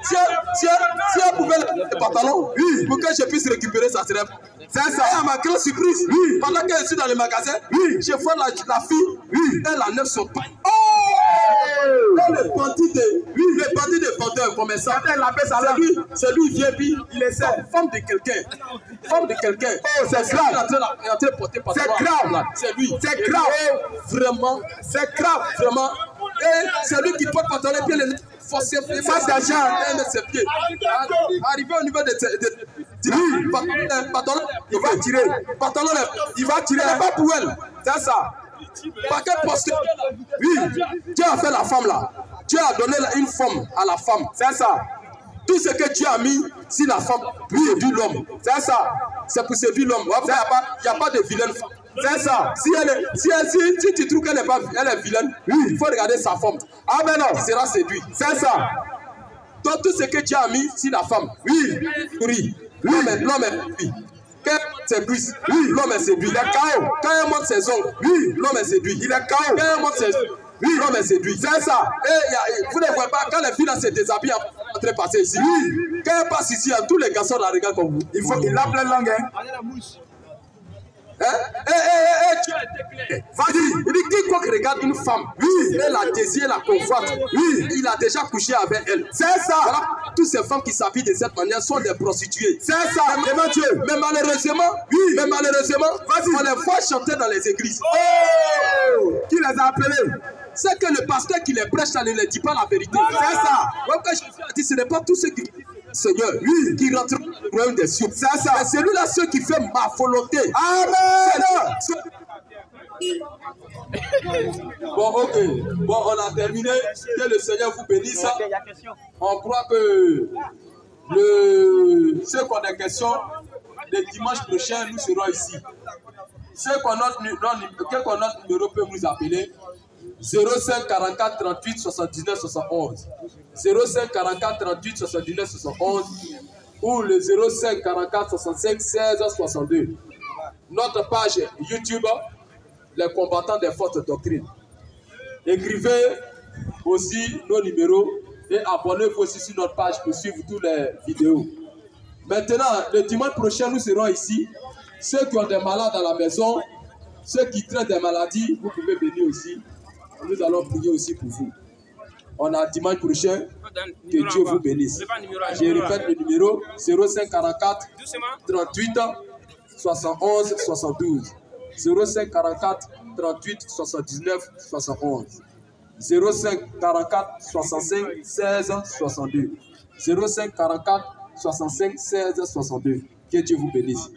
Si elle pouvait le pantalon, Oui. pour que je puisse récupérer ça serait. C'est Et ça. à ma grande surprise, Oui. pendant que je suis dans le magasin, Oui. je vois la fille, Oui. elle enlève son pain. Oh. Le bandit de vendeur commerçant, Quand elle appelle sa langue. c'est lui, il vient puis Il essaie. femme de quelqu'un. Femme de quelqu'un. Oh, c'est grave. Il est en train de porter pantalon. C'est grave. Là. C'est lui. C'est Et grave. Vraiment, C'est grave. vraiment. Et c'est lui qui porte pantalon et puis il est forcé. Face d'argent. Elle met ses pieds. Arrivé au niveau de pantalon, Il va tirer. pantalon, Il va tirer. il n'est pas pour elle. C'est ça. Par quel poste? Oui. Dieu a fait la femme là. Dieu a donné une forme à la femme. C'est ça. Tout ce que Dieu a mis sur la femme, pour séduire l'homme. C'est ça. C'est pour séduire l'homme. Il n'y a pas de vilaine femme. C'est ça. Si tu trouves qu'elle est vilaine, oui, il faut regarder sa forme. Ah ben non. Il sera séduit. C'est ça. Donc tout ce que Dieu a mis sur la femme, oui, oui, l'homme est oui. Quand elle monte ses cuisses, oui, l'homme est séduit. Il est KO. Quand elle monte ses ongles, oui, l'homme est séduit. Il est KO. Quand elle monte ses ongles, oui, l'homme est séduit. C'est ça. Et vous ne voyez pas, quand les filles là se déshabillent, elles vont passer ici. Oui. Quand elle passe ici, tous les garçons la regardent comme vous. Il a plein de langue, hein. Vas-y, il dit quiconque regarde une femme, oui, elle la désire, la convoite, oui, il a déjà couché avec elle. C'est ça. Voilà, toutes ces femmes qui s'habillent de cette manière sont des prostituées. C'est ça. Mais malheureusement, oui, on les voit chanter dans les églises. Oh! Qui les a appelés? C'est que le pasteur qui les prêche, ça ne les dit pas la vérité. C'est ça. Donc quand Jésus a dit, ce n'est pas tous ceux qui Seigneur, oui, qui rentrent dans le royaume des cieux. C'est ça. C'est celui-là, ceux qui fait ma volonté. Amen. Bon, ok. Bon, on a terminé. Que le Seigneur vous bénisse. On croit que ceux qui ont des questions, le dimanche prochain, nous serons ici. Ceux qui ont notre numéro peuvent nous appeler. 05 44 38 79 71 05 44 38 79 71 ou le 05 44 65 16 62. Notre page YouTube, les combattants des fortes doctrines. Écrivez aussi nos numéros et abonnez-vous aussi sur notre page pour suivre toutes les vidéos. Maintenant, le dimanche prochain, nous serons ici. Ceux qui ont des malades à la maison, ceux qui traitent des maladies, vous pouvez venir aussi. Nous allons prier aussi pour vous. On a dimanche prochain. Que Dieu vous bénisse. Je répète le numéro 05 44 38 71 72. 05 44 38 79 71. 05 44 65 16 62. 05 44 65 16 62. Que Dieu vous bénisse.